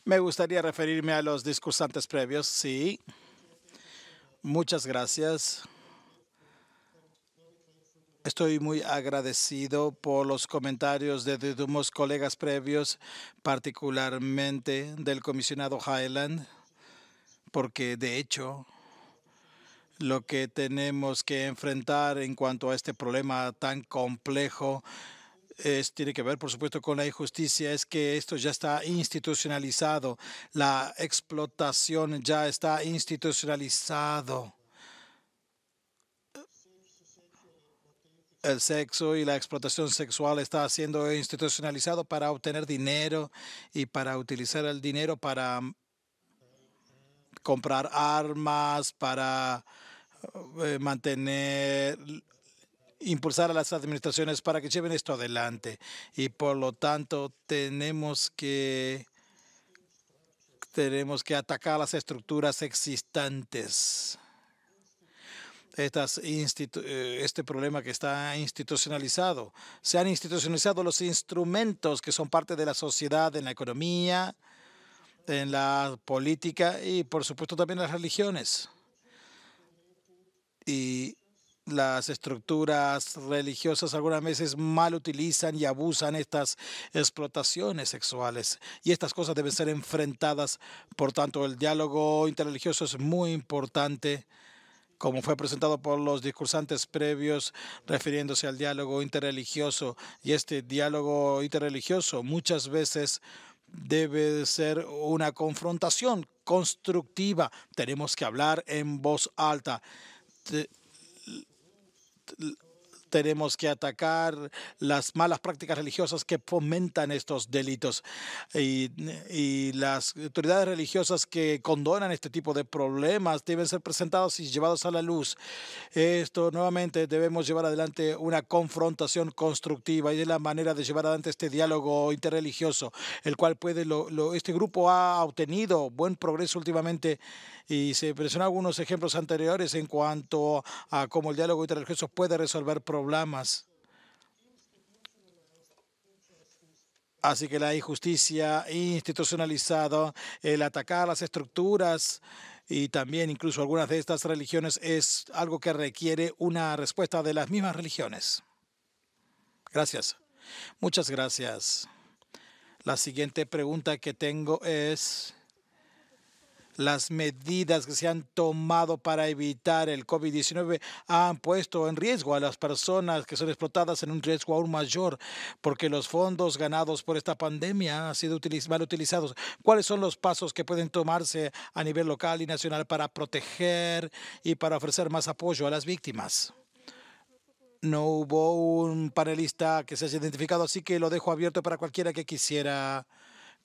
Me gustaría referirme a los discursantes previos. Sí. Muchas gracias. Estoy muy agradecido por los comentarios de unos colegas previos, particularmente del comisionado Hyland, porque de hecho lo que tenemos que enfrentar en cuanto a este problema tan complejo tiene que ver, por supuesto, con la injusticia, es que esto ya está institucionalizado. La explotación ya está institucionalizado. El sexo y la explotación sexual está siendo institucionalizado para obtener dinero y para utilizar el dinero para comprar armas, para impulsar a las administraciones para que lleven esto adelante. Y por lo tanto tenemos que atacar las estructuras existentes. este problema que está institucionalizado. Se han institucionalizado los instrumentos que son parte de la sociedad, en la economía, en la política y, por supuesto, también en las religiones. Y las estructuras religiosas algunas veces mal utilizan y abusan estas explotaciones sexuales. Y estas cosas deben ser enfrentadas. Por tanto, el diálogo interreligioso es muy importante, como fue presentado por los discursantes previos, refiriéndose al diálogo interreligioso. Y este diálogo interreligioso muchas veces debe ser una confrontación constructiva. Tenemos que hablar en voz alta. Tenemos que atacar las malas prácticas religiosas que fomentan estos delitos y las autoridades religiosas que condonan este tipo de problemas deben ser presentados y llevados a la luz. Esto nuevamente debemos llevar adelante una confrontación constructiva y es la manera de llevar adelante este diálogo interreligioso, el cual este grupo ha obtenido buen progreso últimamente y se mencionaron algunos ejemplos anteriores en cuanto a cómo el diálogo interreligioso puede resolver problemas. Así que la injusticia institucionalizada, el atacar las estructuras y también incluso algunas de estas religiones es algo que requiere una respuesta de las mismas religiones. Gracias. Muchas gracias. La siguiente pregunta que tengo es: las medidas que se han tomado para evitar el COVID-19 han puesto en riesgo a las personas que son explotadas en un riesgo aún mayor porque los fondos ganados por esta pandemia han sido mal utilizados. ¿Cuáles son los pasos que pueden tomarse a nivel local y nacional para proteger y para ofrecer más apoyo a las víctimas? No hubo un panelista que se haya identificado, así que lo dejo abierto para cualquiera que quisiera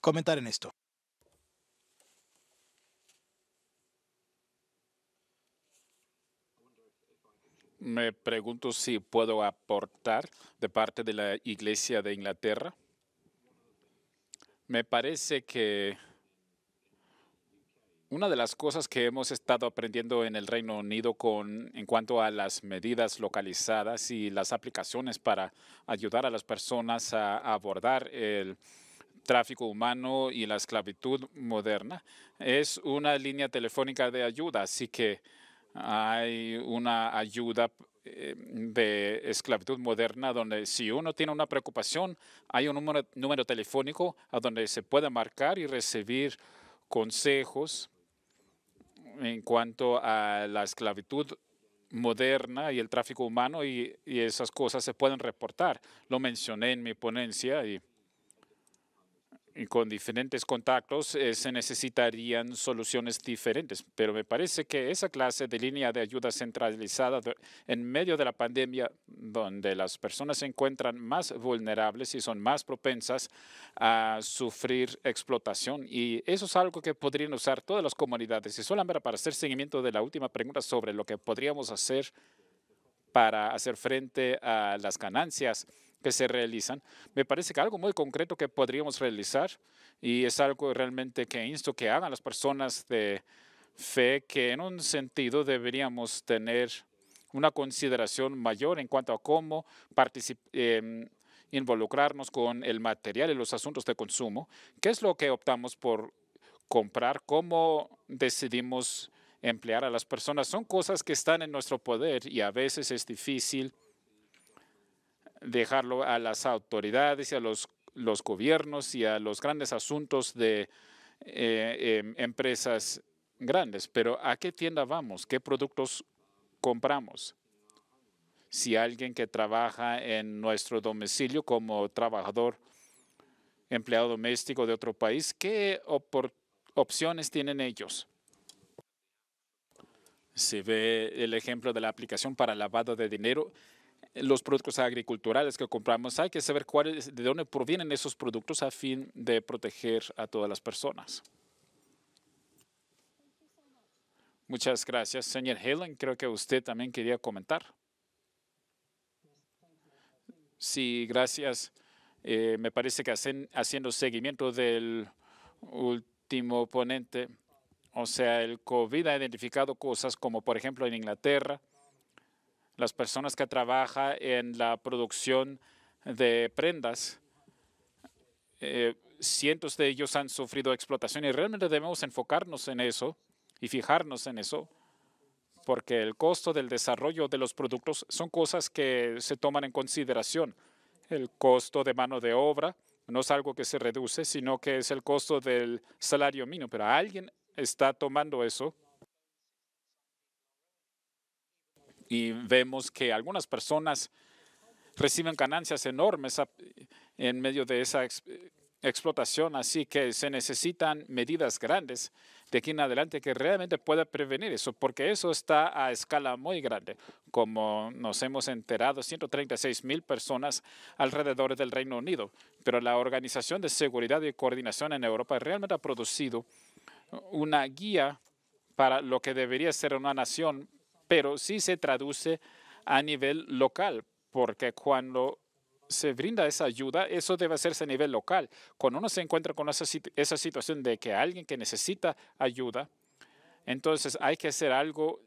comentar en esto. Me pregunto si puedo aportar de parte de la Iglesia de Inglaterra. Me parece que una de las cosas que hemos estado aprendiendo en el Reino Unido en cuanto a las medidas localizadas y las aplicaciones para ayudar a las personas a abordar el tráfico humano y la esclavitud moderna es una línea telefónica de ayuda, así que hay una ayuda de esclavitud moderna donde si uno tiene una preocupación, hay un número telefónico a donde se puede marcar y recibir consejos en cuanto a la esclavitud moderna y el tráfico humano y esas cosas se pueden reportar. Lo mencioné en mi ponencia y con diferentes contactos se necesitarían soluciones diferentes, pero me parece que esa clase de línea de ayuda centralizada en medio de la pandemia, donde las personas se encuentran más vulnerables y son más propensas a sufrir explotación, y eso es algo que podrían usar todas las comunidades. Y solamente para hacer seguimiento de la última pregunta sobre lo que podríamos hacer para hacer frente a las ganancias que se realizan, me parece que algo muy concreto que podríamos realizar, y es algo realmente que insto que hagan las personas de fe, que en un sentido deberíamos tener una consideración mayor en cuanto a cómo involucrarnos con el material y los asuntos de consumo. ¿Qué es lo que optamos por comprar? ¿Cómo decidimos emplear a las personas? Son cosas que están en nuestro poder y a veces es difícil dejarlo a las autoridades y a los gobiernos y a los grandes asuntos de empresas grandes. Pero ¿a qué tienda vamos? ¿Qué productos compramos? Si alguien que trabaja en nuestro domicilio como trabajador, empleado doméstico de otro país, ¿qué opciones tienen ellos? Se ve el ejemplo de la aplicación para lavado de dinero. Los productos agriculturales que compramos, hay que saber de dónde provienen esos productos a fin de proteger a todas las personas. Muchas gracias, señor Helen. Creo que usted también quería comentar. Sí, gracias. Me parece que haciendo seguimiento del último ponente, o sea, el COVID ha identificado cosas como, por ejemplo, en Inglaterra, las personas que trabajan en la producción de prendas, cientos de ellos han sufrido explotación y realmente debemos enfocarnos en eso y fijarnos en eso, porque el costo del desarrollo de los productos son cosas que se toman en consideración. El costo de mano de obra no es algo que se reduce, sino que es el costo del salario mínimo, pero alguien está tomando eso y vemos que algunas personas reciben ganancias enormes en medio de esa explotación, así que se necesitan medidas grandes de aquí en adelante que realmente pueda prevenir eso, porque eso está a escala muy grande. Como nos hemos enterado, 136,000 personas alrededor del Reino Unido, pero la Organización de Seguridad y Coordinación en Europa realmente ha producido una guía para lo que debería ser una nación, pero sí se traduce a nivel local, porque cuando se brinda esa ayuda, eso debe hacerse a nivel local. Cuando uno se encuentra con esa situación de que alguien que necesita ayuda, entonces hay que hacer algo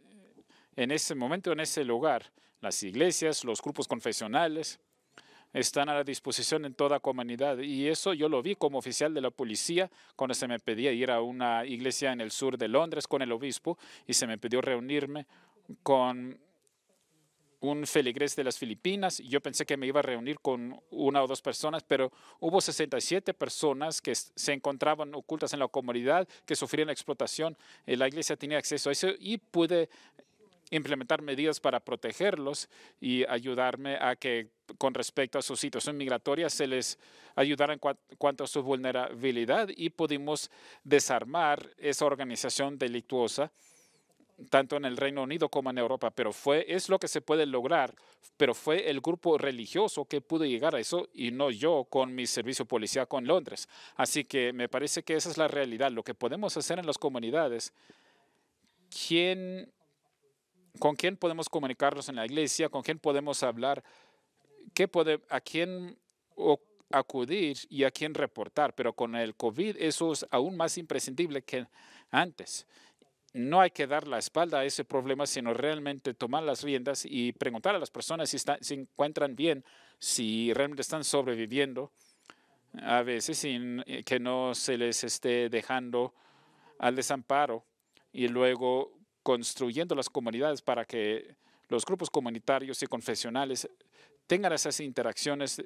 en ese momento, en ese lugar. Las iglesias, los grupos confesionales están a la disposición en toda comunidad. Y eso yo lo vi como oficial de la policía cuando se me pedía ir a una iglesia en el sur de Londres con el obispo y se me pidió reunirme con un feligrés de las Filipinas. Yo pensé que me iba a reunir con 1 o 2 personas, pero hubo 67 personas que se encontraban ocultas en la comunidad, que sufrían explotación. La iglesia tenía acceso a eso y pude implementar medidas para protegerlos y ayudarme a que con respecto a su situación migratoria se les ayudara en cuanto a su vulnerabilidad y pudimos desarmar esa organización delictuosa tanto en el Reino Unido como en Europa, pero es lo que se puede lograr, pero fue el grupo religioso que pudo llegar a eso y no yo con mi servicio policíaco en Londres. Así que me parece que esa es la realidad, lo que podemos hacer en las comunidades. ¿Con quién podemos comunicarnos en la iglesia? ¿Con quién podemos hablar? ¿A quién acudir y a quién reportar? Pero con el COVID eso es aún más imprescindible que antes. No hay que dar la espalda a ese problema, sino realmente tomar las riendas y preguntar a las personas si se encuentran bien, si realmente están sobreviviendo, a veces sin que no se les esté dejando al desamparo y luego construyendo las comunidades para que los grupos comunitarios y confesionales tengan esas interacciones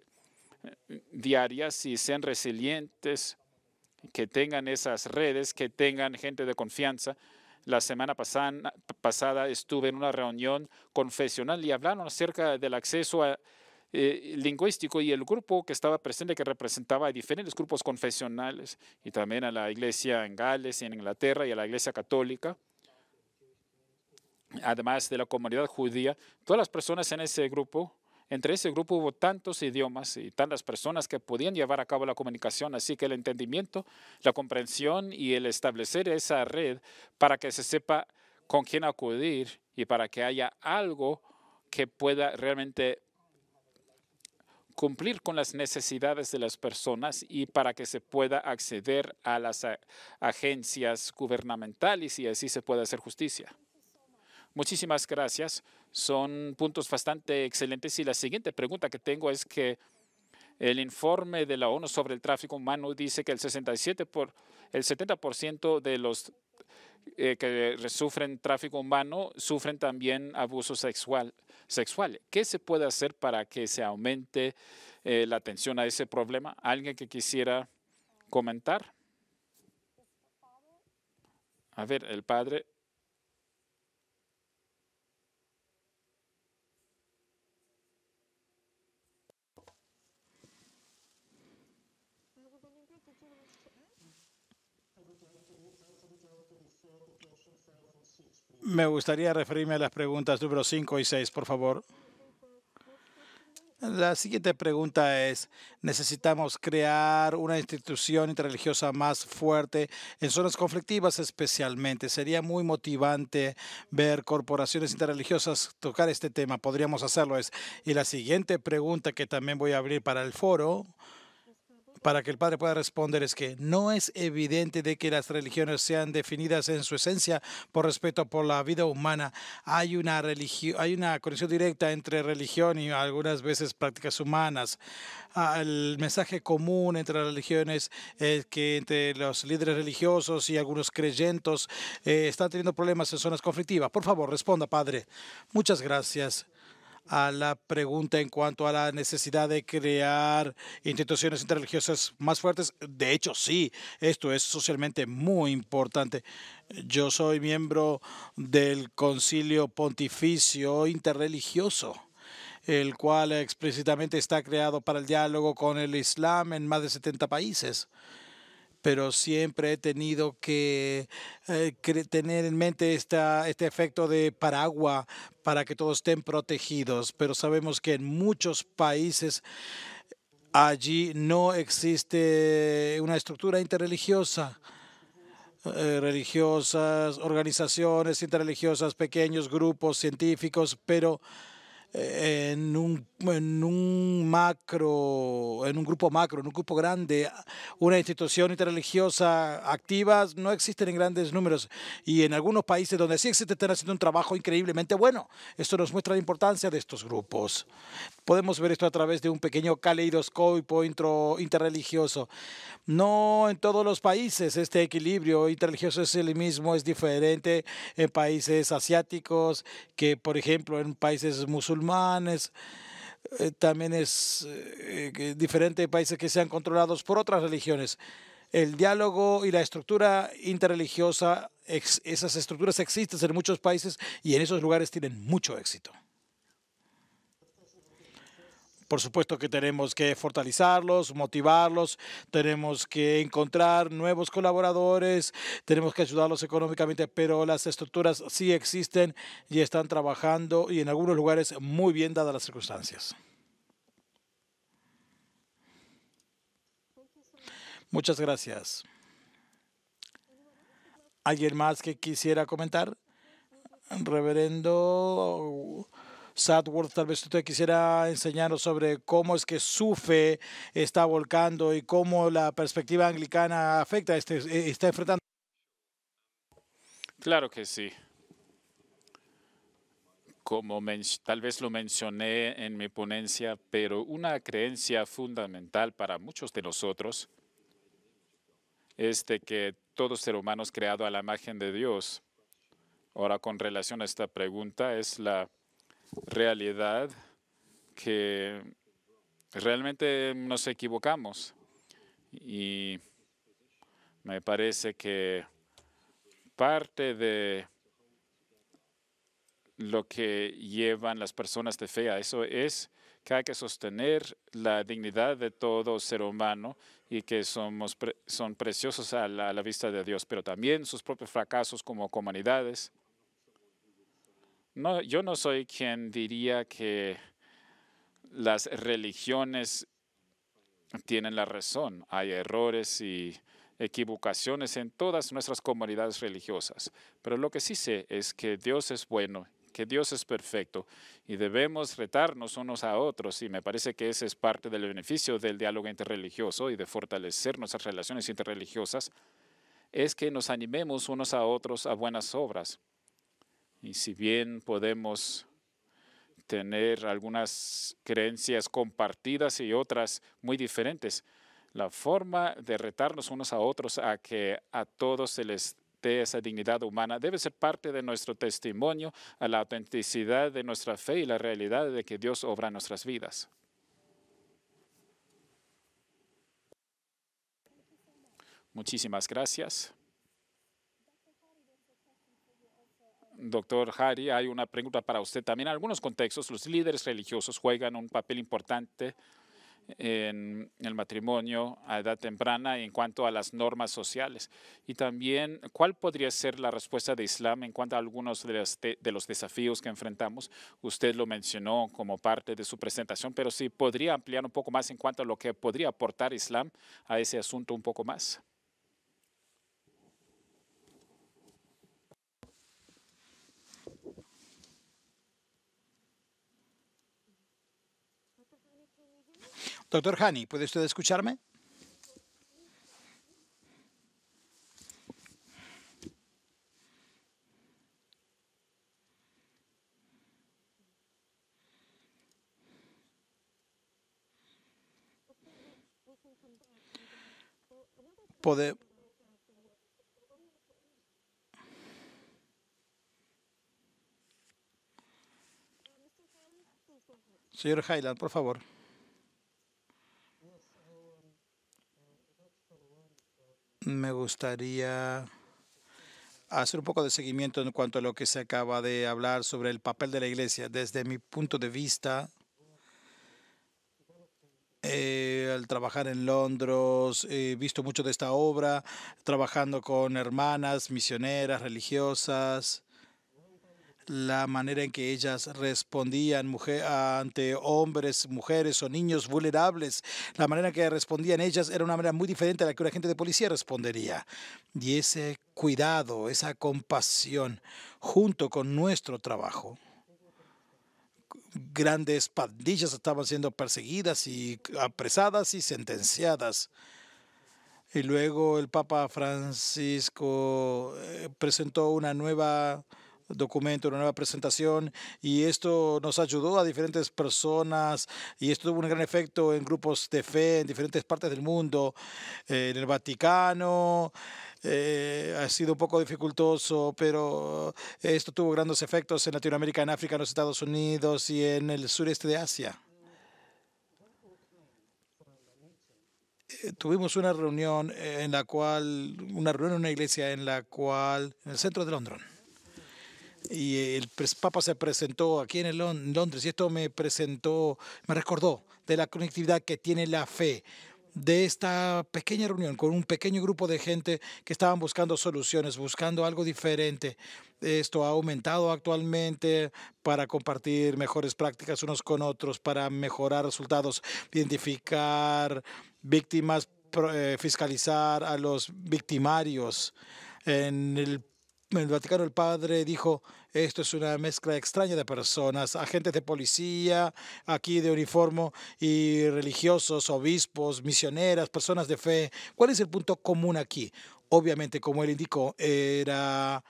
diarias y sean resilientes, que tengan esas redes, que tengan gente de confianza. La semana pasada estuve en una reunión confesional y hablaron acerca del acceso lingüístico y el grupo que estaba presente que representaba a diferentes grupos confesionales y también a la iglesia en Gales y en Inglaterra y a la iglesia católica, además de la comunidad judía. Todas las personas en ese grupo, entre ese grupo hubo tantos idiomas y tantas personas que podían llevar a cabo la comunicación, así que el entendimiento, la comprensión y el establecer esa red para que se sepa con quién acudir y para que haya algo que pueda realmente cumplir con las necesidades de las personas y para que se pueda acceder a las agencias gubernamentales y así se pueda hacer justicia. Muchísimas gracias. Son puntos bastante excelentes. Y la siguiente pregunta que tengo es que el informe de la ONU sobre el tráfico humano dice que el 70% de los que sufren tráfico humano sufren también abuso sexual. ¿Qué se puede hacer para que se aumente la atención a ese problema? ¿Alguien que quisiera comentar? A ver, el padre. Me gustaría referirme a las preguntas número 5 y 6, por favor. La siguiente pregunta es, ¿necesitamos crear una institución interreligiosa más fuerte en zonas conflictivas especialmente? Sería muy motivante ver corporaciones interreligiosas tocar este tema. Podríamos hacerlo. Y la siguiente pregunta que también voy a abrir para el foro para que el padre pueda responder es que no es evidente de que las religiones sean definidas en su esencia por respeto por la vida humana. Hay una conexión directa entre religión y algunas veces prácticas humanas. El mensaje común entre las religiones es que entre los líderes religiosos y algunos creyentes están teniendo problemas en zonas conflictivas. Por favor, responda, padre. Muchas gracias. A la pregunta en cuanto a la necesidad de crear instituciones interreligiosas más fuertes, de hecho sí, esto es socialmente muy importante. Yo soy miembro del Concilio Pontificio Interreligioso, el cual explícitamente está creado para el diálogo con el Islam en más de 70 países. Pero siempre he tenido que tener en mente este efecto de paraguas para que todos estén protegidos. Pero sabemos que en muchos países allí no existe una estructura interreligiosa. Religiosas, organizaciones interreligiosas, pequeños grupos científicos, pero en un grupo macro, en un grupo grande, una institución interreligiosa activa no existen en grandes números. Y en algunos países donde sí existe, están haciendo un trabajo increíblemente bueno. Esto nos muestra la importancia de estos grupos. Podemos ver esto a través de un pequeño caleidoscopio interreligioso. No en todos los países este equilibrio interreligioso es el mismo, es diferente en países asiáticos que, por ejemplo, en países musulmanes. También es diferente en países que sean controlados por otras religiones. El diálogo y la estructura interreligiosa, esas estructuras existen en muchos países y en esos lugares tienen mucho éxito. Por supuesto que tenemos que fortalecerlos, motivarlos, tenemos que encontrar nuevos colaboradores, tenemos que ayudarlos económicamente, pero las estructuras sí existen y están trabajando y en algunos lugares muy bien dadas las circunstancias. Muchas gracias. ¿Alguien más que quisiera comentar? Reverendo Sadworth, tal vez usted quisiera enseñarnos sobre cómo es que su fe está volcando y cómo la perspectiva anglicana afecta, está enfrentando. Claro que sí. Como tal vez lo mencioné en mi ponencia, pero una creencia fundamental para muchos de nosotros es de que todo ser humano es creado a la imagen de Dios. Ahora, con relación a esta pregunta, es la realidad que realmente nos equivocamos. Y me parece que parte de lo que llevan las personas de fe a eso es que hay que sostener la dignidad de todo ser humano y que son preciosos a la vista de Dios, pero también sus propios fracasos como comunidades. No, yo no soy quien diría que las religiones tienen la razón. Hay errores y equivocaciones en todas nuestras comunidades religiosas. Pero lo que sí sé es que Dios es bueno, que Dios es perfecto y debemos retarnos unos a otros. Y me parece que ese es parte del beneficio del diálogo interreligioso y de fortalecer nuestras relaciones interreligiosas, es que nos animemos unos a otros a buenas obras. Y si bien podemos tener algunas creencias compartidas y otras muy diferentes, la forma de retarnos unos a otros a que a todos se les dé esa dignidad humana debe ser parte de nuestro testimonio a la autenticidad de nuestra fe y la realidad de que Dios obra en nuestras vidas. Muchísimas gracias. Doctor Hari, hay una pregunta para usted. También en algunos contextos los líderes religiosos juegan un papel importante en el matrimonio a edad temprana en cuanto a las normas sociales. Y también, ¿cuál podría ser la respuesta de Islam en cuanto a algunos de los desafíos que enfrentamos? Usted lo mencionó como parte de su presentación, pero sí podría ampliar un poco más en cuanto a lo que podría aportar Islam a ese asunto un poco más. Doctor Hani, ¿puede usted escucharme? Pode- Señor Highland, por favor. Me gustaría hacer un poco de seguimiento en cuanto a lo que se acaba de hablar sobre el papel de la iglesia. Desde mi punto de vista, al trabajar en Londres, he visto mucho de esta obra, trabajando con hermanas, misioneras, religiosas, la manera en que ellas respondían ante hombres, mujeres o niños vulnerables, la manera en que respondían ellas era una manera muy diferente a la que un agente de policía respondería. Y ese cuidado, esa compasión, junto con nuestro trabajo, grandes pandillas estaban siendo perseguidas y apresadas y sentenciadas. Y luego el Papa Francisco presentó una nueva documento, una nueva presentación, y esto nos ayudó a diferentes personas y esto tuvo un gran efecto en grupos de fe en diferentes partes del mundo, en el Vaticano. Ha sido un poco dificultoso, pero esto tuvo grandes efectos en Latinoamérica, en África, en los Estados Unidos y en el sureste de Asia. Tuvimos una reunión en una iglesia en en el centro de Londres. Y el Papa se presentó aquí en Londres, y esto me recordó de la conectividad que tiene la fe, de esta pequeña reunión con un pequeño grupo de gente que estaban buscando soluciones, buscando algo diferente. Esto ha aumentado actualmente para compartir mejores prácticas unos con otros, para mejorar resultados, identificar víctimas, fiscalizar a los victimarios. En el Vaticano el padre dijo, esto es una mezcla extraña de personas, agentes de policía, aquí de uniforme, y religiosos, obispos, misioneras, personas de fe. ¿Cuál es el punto común aquí? Obviamente, como él indicó, era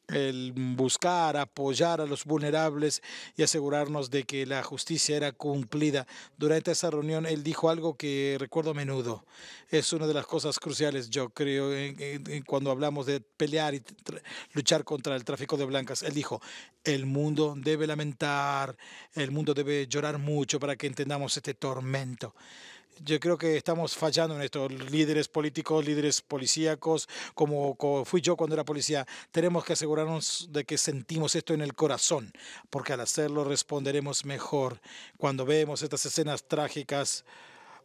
el buscar, apoyar a los vulnerables y asegurarnos de que la justicia era cumplida. Durante esa reunión él dijo algo que recuerdo a menudo. Es una de las cosas cruciales, yo creo, cuando hablamos de pelear y luchar contra el tráfico de blancas. Él dijo, el mundo debe lamentar, el mundo debe llorar mucho para que entendamos este tormento. Yo creo que estamos fallando en esto, líderes políticos, líderes policíacos, como fui yo cuando era policía. Tenemos que asegurarnos de que sentimos esto en el corazón, porque al hacerlo responderemos mejor. Cuando vemos estas escenas trágicas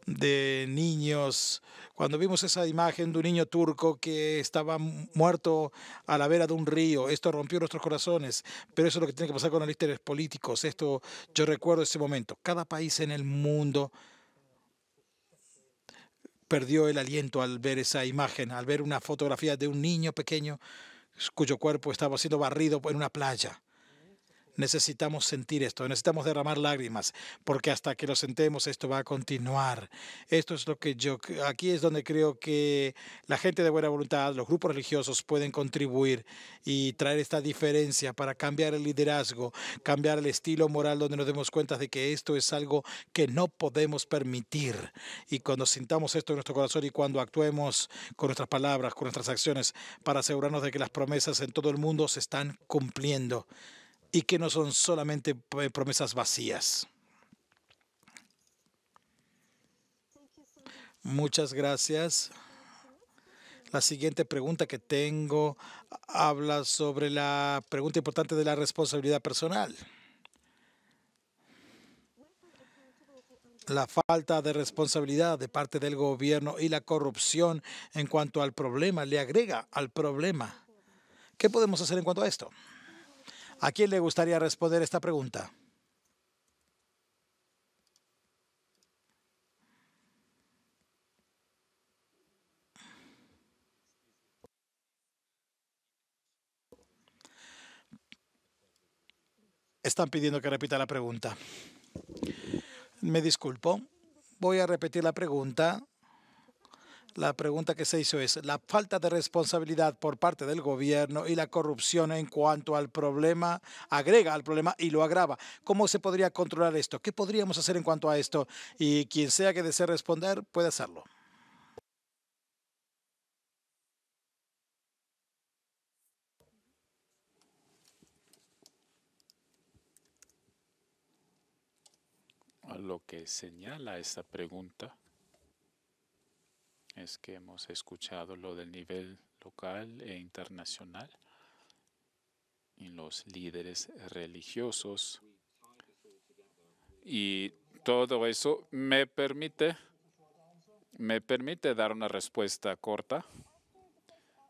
de niños, cuando vimos esa imagen de un niño turco que estaba muerto a la vera de un río, esto rompió nuestros corazones, pero eso es lo que tiene que pasar con los líderes políticos. Esto, yo recuerdo ese momento. Cada país en el mundo perdió el aliento al ver esa imagen, al ver una fotografía de un niño pequeño cuyo cuerpo estaba siendo barrido en una playa. Necesitamos sentir esto, necesitamos derramar lágrimas, porque hasta que lo sentemos esto va a continuar. Esto es lo que aquí es donde creo que la gente de buena voluntad, los grupos religiosos pueden contribuir y traer esta diferencia para cambiar el liderazgo, cambiar el estilo moral, donde nos demos cuenta de que esto es algo que no podemos permitir. Y cuando sintamos esto en nuestro corazón y cuando actuemos con nuestras palabras, con nuestras acciones, para asegurarnos de que las promesas en todo el mundo se están cumpliendo y que no son solamente promesas vacías. Muchas gracias. La siguiente pregunta que tengo habla sobre la pregunta importante de la responsabilidad personal. La falta de responsabilidad de parte del gobierno y la corrupción en cuanto al problema le agrega al problema. ¿Qué podemos hacer en cuanto a esto? ¿A quién le gustaría responder esta pregunta? Están pidiendo que repita la pregunta. Me disculpo. Voy a repetir la pregunta. La pregunta que se hizo es, la falta de responsabilidad por parte del gobierno y la corrupción en cuanto al problema, agrega al problema y lo agrava. ¿Cómo se podría controlar esto? ¿Qué podríamos hacer en cuanto a esto? Y quien sea que desee responder, puede hacerlo. Lo que señala esta pregunta es que hemos escuchado lo del nivel local e internacional y los líderes religiosos. Y todo eso me permite dar una respuesta corta.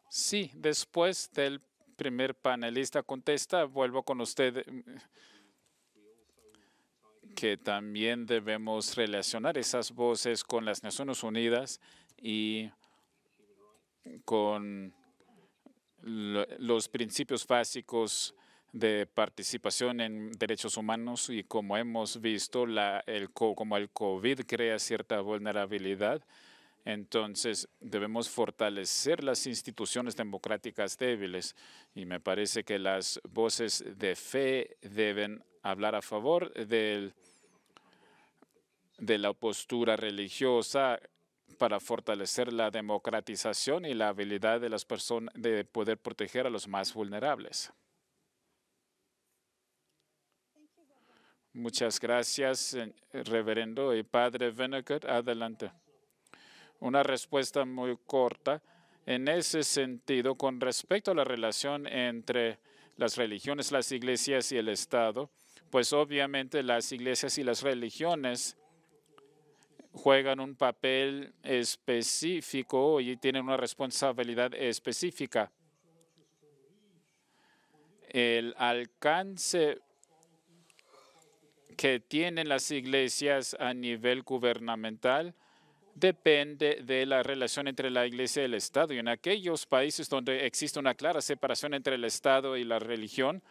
Sí, después del primer panelista contesta, vuelvo con usted, que también debemos relacionar esas voces con las Naciones Unidas y con los principios básicos de participación en derechos humanos, y como hemos visto, como el COVID crea cierta vulnerabilidad, entonces debemos fortalecer las instituciones democráticas débiles, y me parece que las voces de fe deben hablar a favor de la postura religiosa para fortalecer la democratización y la habilidad de las personas de poder proteger a los más vulnerables. Muchas gracias, reverendo y padre Vonnegut. Adelante. Una respuesta muy corta. En ese sentido, con respecto a la relación entre las religiones, las iglesias y el Estado, pues obviamente las iglesias y las religiones juegan un papel específico y tienen una responsabilidad específica. El alcance que tienen las iglesias a nivel gubernamental depende de la relación entre la iglesia y el Estado. Y en aquellos países donde existe una clara separación entre el Estado y la religión,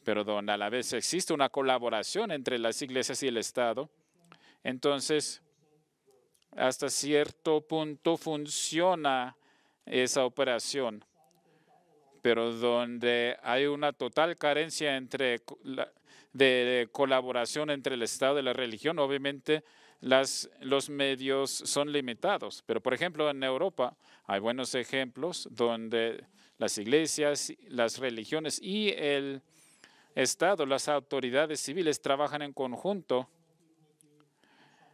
pero donde a la vez existe una colaboración entre las iglesias y el Estado, entonces hasta cierto punto funciona esa operación. Pero donde hay una total carencia de colaboración entre el Estado y la religión, obviamente los medios son limitados. Pero, por ejemplo, en Europa hay buenos ejemplos donde las iglesias, las religiones y el Estado, las autoridades civiles trabajan en conjunto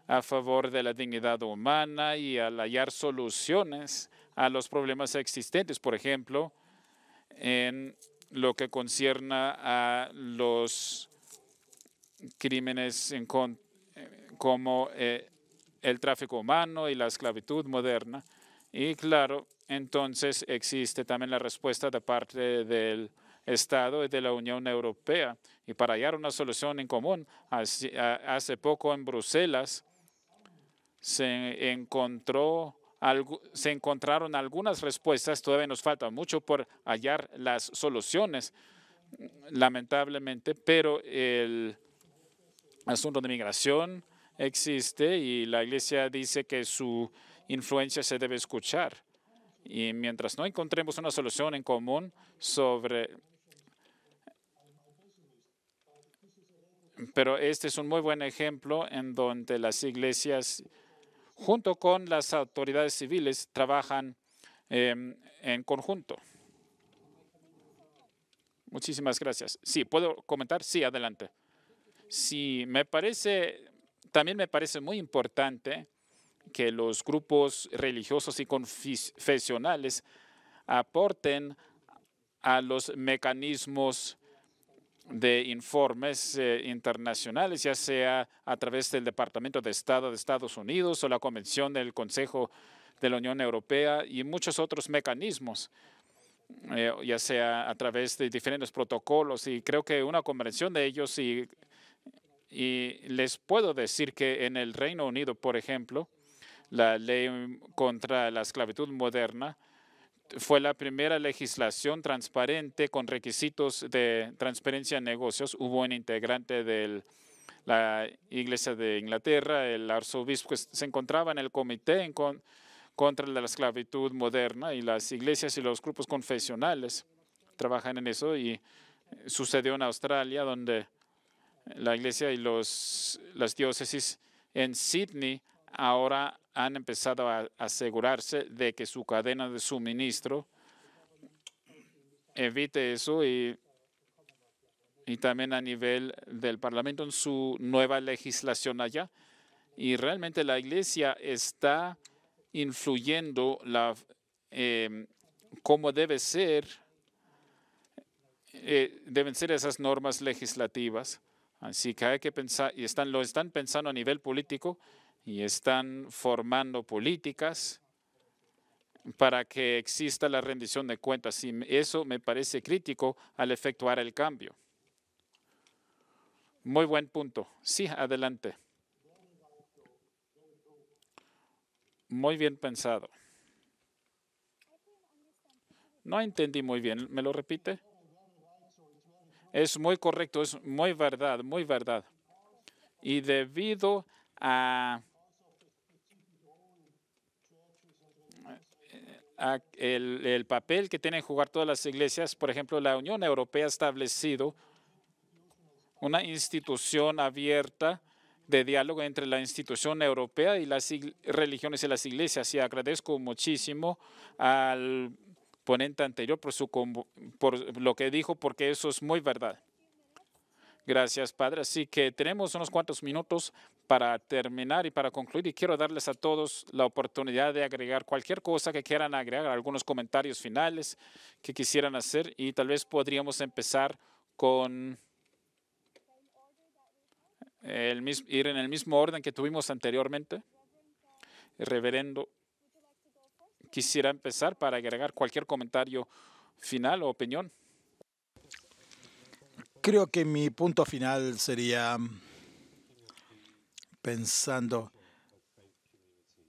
a favor de la dignidad humana y al hallar soluciones a los problemas existentes. Por ejemplo, en lo que concierne a los crímenes como el tráfico humano y la esclavitud moderna. Y claro, entonces existe también la respuesta de parte del Estado y de la Unión Europea. Y para hallar una solución en común, hace poco en Bruselas se encontraron algunas respuestas. Todavía nos falta mucho por hallar las soluciones, lamentablemente, pero el asunto de migración existe y la Iglesia dice que su influencia se debe escuchar. Y mientras no encontremos una solución en común pero este es un muy buen ejemplo en donde las iglesias, junto con las autoridades civiles, trabajan en conjunto. Muchísimas gracias. Sí, ¿puedo comentar? Sí, adelante. Sí, también me parece muy importante que los grupos religiosos y confesionales aporten a los mecanismos de informes internacionales, ya sea a través del Departamento de Estado de Estados Unidos o la Convención del Consejo de la Unión Europea y muchos otros mecanismos, ya sea a través de diferentes protocolos. Y creo que una convención de ellos, y les puedo decir que en el Reino Unido, por ejemplo, la ley contra la esclavitud moderna fue la primera legislación transparente con requisitos de transparencia en negocios. Hubo un integrante de la Iglesia de Inglaterra, el arzobispo, que se encontraba en el comité contra la esclavitud moderna, y las iglesias y los grupos confesionales trabajan en eso, y sucedió en Australia, donde la iglesia y las diócesis en Sydney ahora han empezado a asegurarse de que su cadena de suministro evite eso, y también a nivel del Parlamento en su nueva legislación allá. Y realmente la iglesia está influyendo cómo deben ser esas normas legislativas. Así que hay que pensar, y lo están pensando a nivel político, y están formando políticas para que exista la rendición de cuentas. Y eso me parece crítico al efectuar el cambio. Muy buen punto. Sí, adelante. Muy bien pensado. No entendí muy bien. ¿Me lo repite? Es muy correcto, es muy verdad, muy verdad. Y debido a el papel que tienen que jugar todas las iglesias, por ejemplo, la Unión Europea ha establecido una institución abierta de diálogo entre la institución europea y las religiones y las iglesias. Y agradezco muchísimo al ponente anterior por lo que dijo, porque eso es muy verdad. Gracias, Padre. Así que tenemos unos cuantos minutos para terminar y para concluir, y quiero darles a todos la oportunidad de agregar cualquier cosa que quieran agregar, algunos comentarios finales que quisieran hacer, y tal vez podríamos empezar con ir en el mismo orden que tuvimos anteriormente. El reverendo quisiera empezar para agregar cualquier comentario final o opinión. Creo que mi punto final sería pensando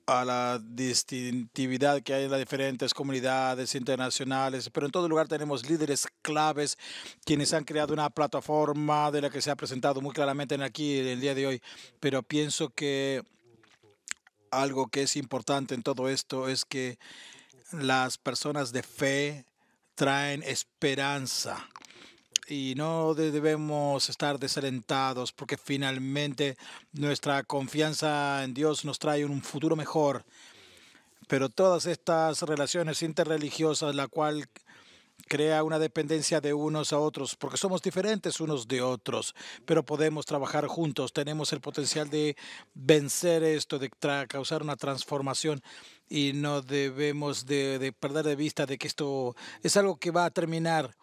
a la distintividad que hay en las diferentes comunidades internacionales, pero en todo lugar tenemos líderes claves quienes han creado una plataforma de la que se ha presentado muy claramente aquí el día de hoy, pero pienso que algo que es importante en todo esto es que las personas de fe traen esperanza. Y no debemos estar desalentados, porque finalmente nuestra confianza en Dios nos trae un futuro mejor. Pero todas estas relaciones interreligiosas, la cual crea una dependencia de unos a otros, porque somos diferentes unos de otros, pero podemos trabajar juntos. Tenemos el potencial de vencer esto, de causar una transformación, y no debemos de perder de vista de que esto es algo que va a terminar.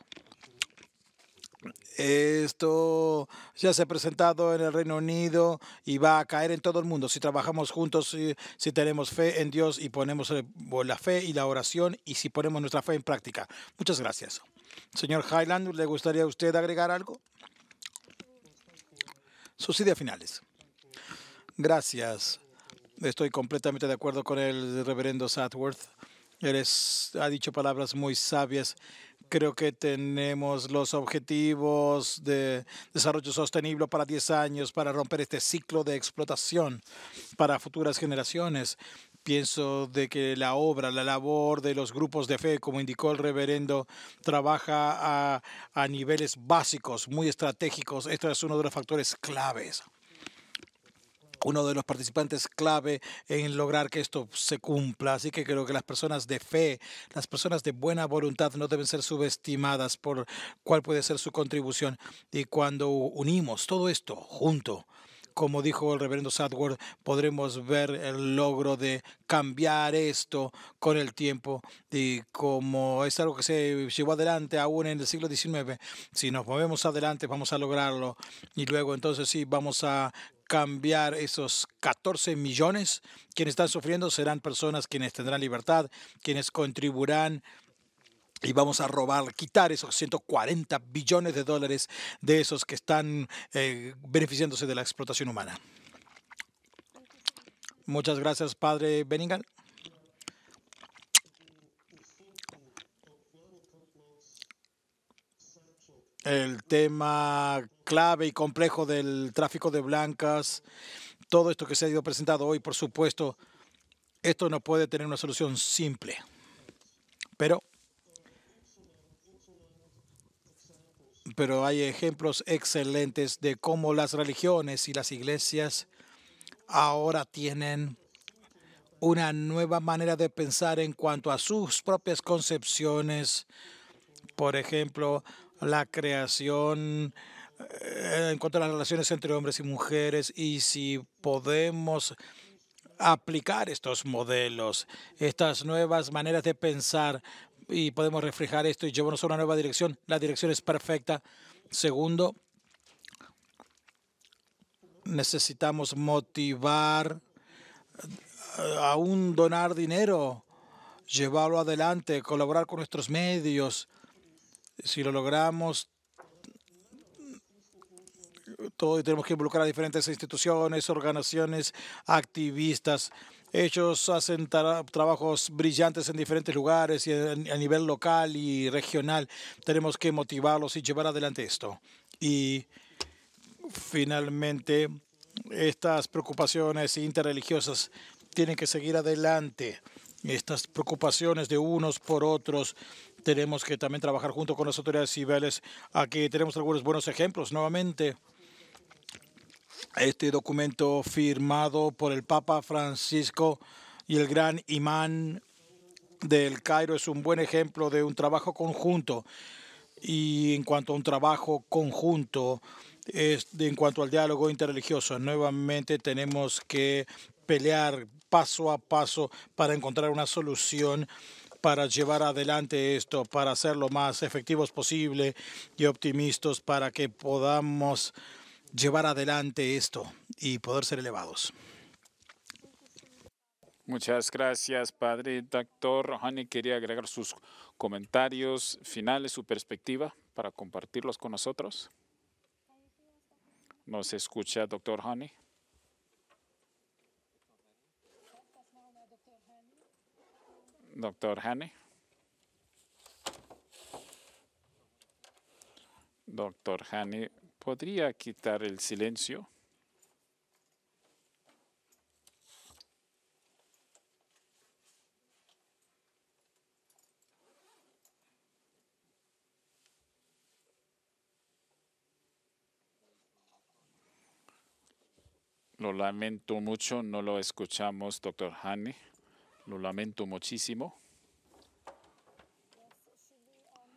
Esto ya se ha presentado en el Reino Unido y va a caer en todo el mundo si trabajamos juntos, si tenemos fe en Dios y ponemos la fe y la oración, y si ponemos nuestra fe en práctica. Muchas gracias. Señor Highland, ¿le gustaría a usted agregar algo? Sus ideas finales. Gracias. Estoy completamente de acuerdo con el reverendo Sadworth. Él ha dicho palabras muy sabias. Creo que tenemos los objetivos de desarrollo sostenible para 10 años para romper este ciclo de explotación para futuras generaciones. Pienso de que la labor de los grupos de fe, como indicó el reverendo, trabaja a niveles básicos, muy estratégicos. Esto es uno de los factores claves. Uno de los participantes clave en lograr que esto se cumpla. Así que creo que las personas de fe, las personas de buena voluntad no deben ser subestimadas por cuál puede ser su contribución. Y cuando unimos todo esto junto, como dijo el reverendo Sadworth, podremos ver el logro de cambiar esto con el tiempo, y como es algo que se llevó adelante aún en el siglo XIX, si nos movemos adelante vamos a lograrlo, y luego entonces sí vamos a cambiar esos 14 millones. Quienes están sufriendo serán personas quienes tendrán libertad, quienes contribuirán, y vamos a quitar esos 140 billones de dólares de esos que están beneficiándose de la explotación humana. Muchas gracias, Padre Benningham. El tema clave y complejo del tráfico de blancas, todo esto que se ha ido presentado hoy, por supuesto, Esto no puede tener una solución simple, pero hay ejemplos excelentes de cómo las religiones y las iglesias ahora tienen una nueva manera de pensar en cuanto a sus propias concepciones. Por ejemplo, la creación, en cuanto a las relaciones entre hombres y mujeres, y si podemos aplicar estos modelos, estas nuevas maneras de pensar, y podemos reflejar esto y llevarnos a una nueva dirección. La dirección es perfecta. Segundo, necesitamos motivar aún donar dinero, llevarlo adelante, colaborar con nuestros medios. Si lo logramos, todo tenemos que involucrar a diferentes instituciones, organizaciones, activistas. Ellos hacen trabajos brillantes en diferentes lugares y a nivel local y regional. Tenemos que motivarlos y llevar adelante esto. Y finalmente, estas preocupaciones interreligiosas tienen que seguir adelante. Estas preocupaciones de unos por otros, tenemos que también trabajar junto con las autoridades civiles. Aquí tenemos algunos buenos ejemplos. Nuevamente, este documento firmado por el Papa Francisco y el gran imán del Cairo es un buen ejemplo de un trabajo conjunto. Y en cuanto a un trabajo conjunto, en cuanto al diálogo interreligioso, nuevamente tenemos que pelear paso a paso para encontrar una solución, para llevar adelante esto, para ser lo más efectivos posible y optimistas para que podamos llevar adelante esto y poder ser elevados. Muchas gracias, padre. Doctor Hani, quería agregar sus comentarios finales, su perspectiva para compartirlos con nosotros. ¿Nos escucha, doctor Hani? Doctor Hani. Doctor Hani, ¿podría quitar el silencio? Lo lamento mucho, no lo escuchamos, doctor Hani. Lo lamento muchísimo.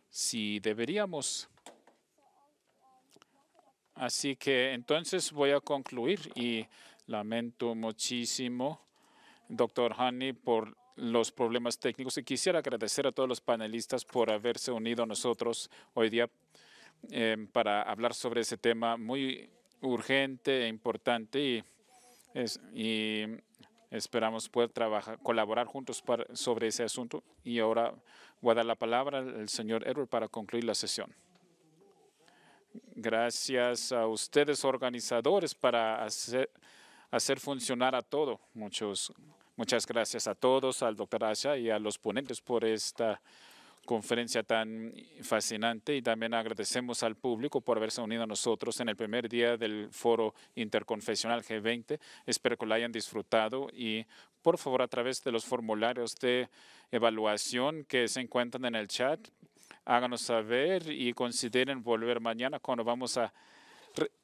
Sí, deberíamos. Así que entonces voy a concluir y lamento muchísimo, doctor Hani, por los problemas técnicos. Y quisiera agradecer a todos los panelistas por haberse unido a nosotros hoy día para hablar sobre ese tema muy urgente e importante y esperamos poder colaborar juntos sobre ese asunto. Y ahora voy a dar la palabra al señor Edward para concluir la sesión. Gracias a ustedes, organizadores, para hacer funcionar a todo. Muchas gracias a todos, al doctor Asha y a los ponentes por esta conferencia tan fascinante, y también agradecemos al público por haberse unido a nosotros en el primer día del Foro Interconfesional G20. Espero que lo hayan disfrutado y por favor, a través de los formularios de evaluación que se encuentran en el chat, háganos saber y consideren volver mañana cuando vamos a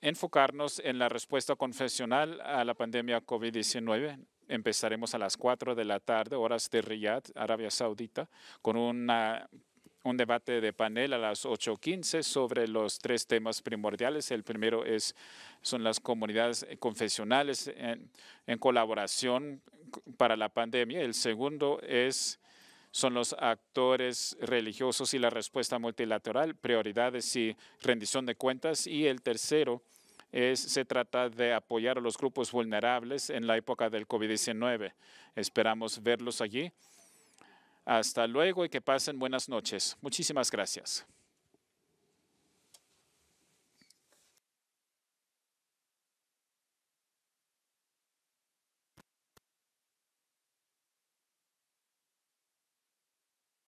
enfocarnos en la respuesta confesional a la pandemia COVID-19. Empezaremos a las 4 de la tarde, horas de Riyadh, Arabia Saudita, con un debate de panel a las 8:15 sobre los 3 temas primordiales. El primero son las comunidades confesionales en colaboración para la pandemia. El segundo son los actores religiosos y la respuesta multilateral, prioridades y rendición de cuentas. Y el tercero se trata de apoyar a los grupos vulnerables en la época del COVID-19. Esperamos verlos allí. Hasta luego y que pasen buenas noches. Muchísimas gracias.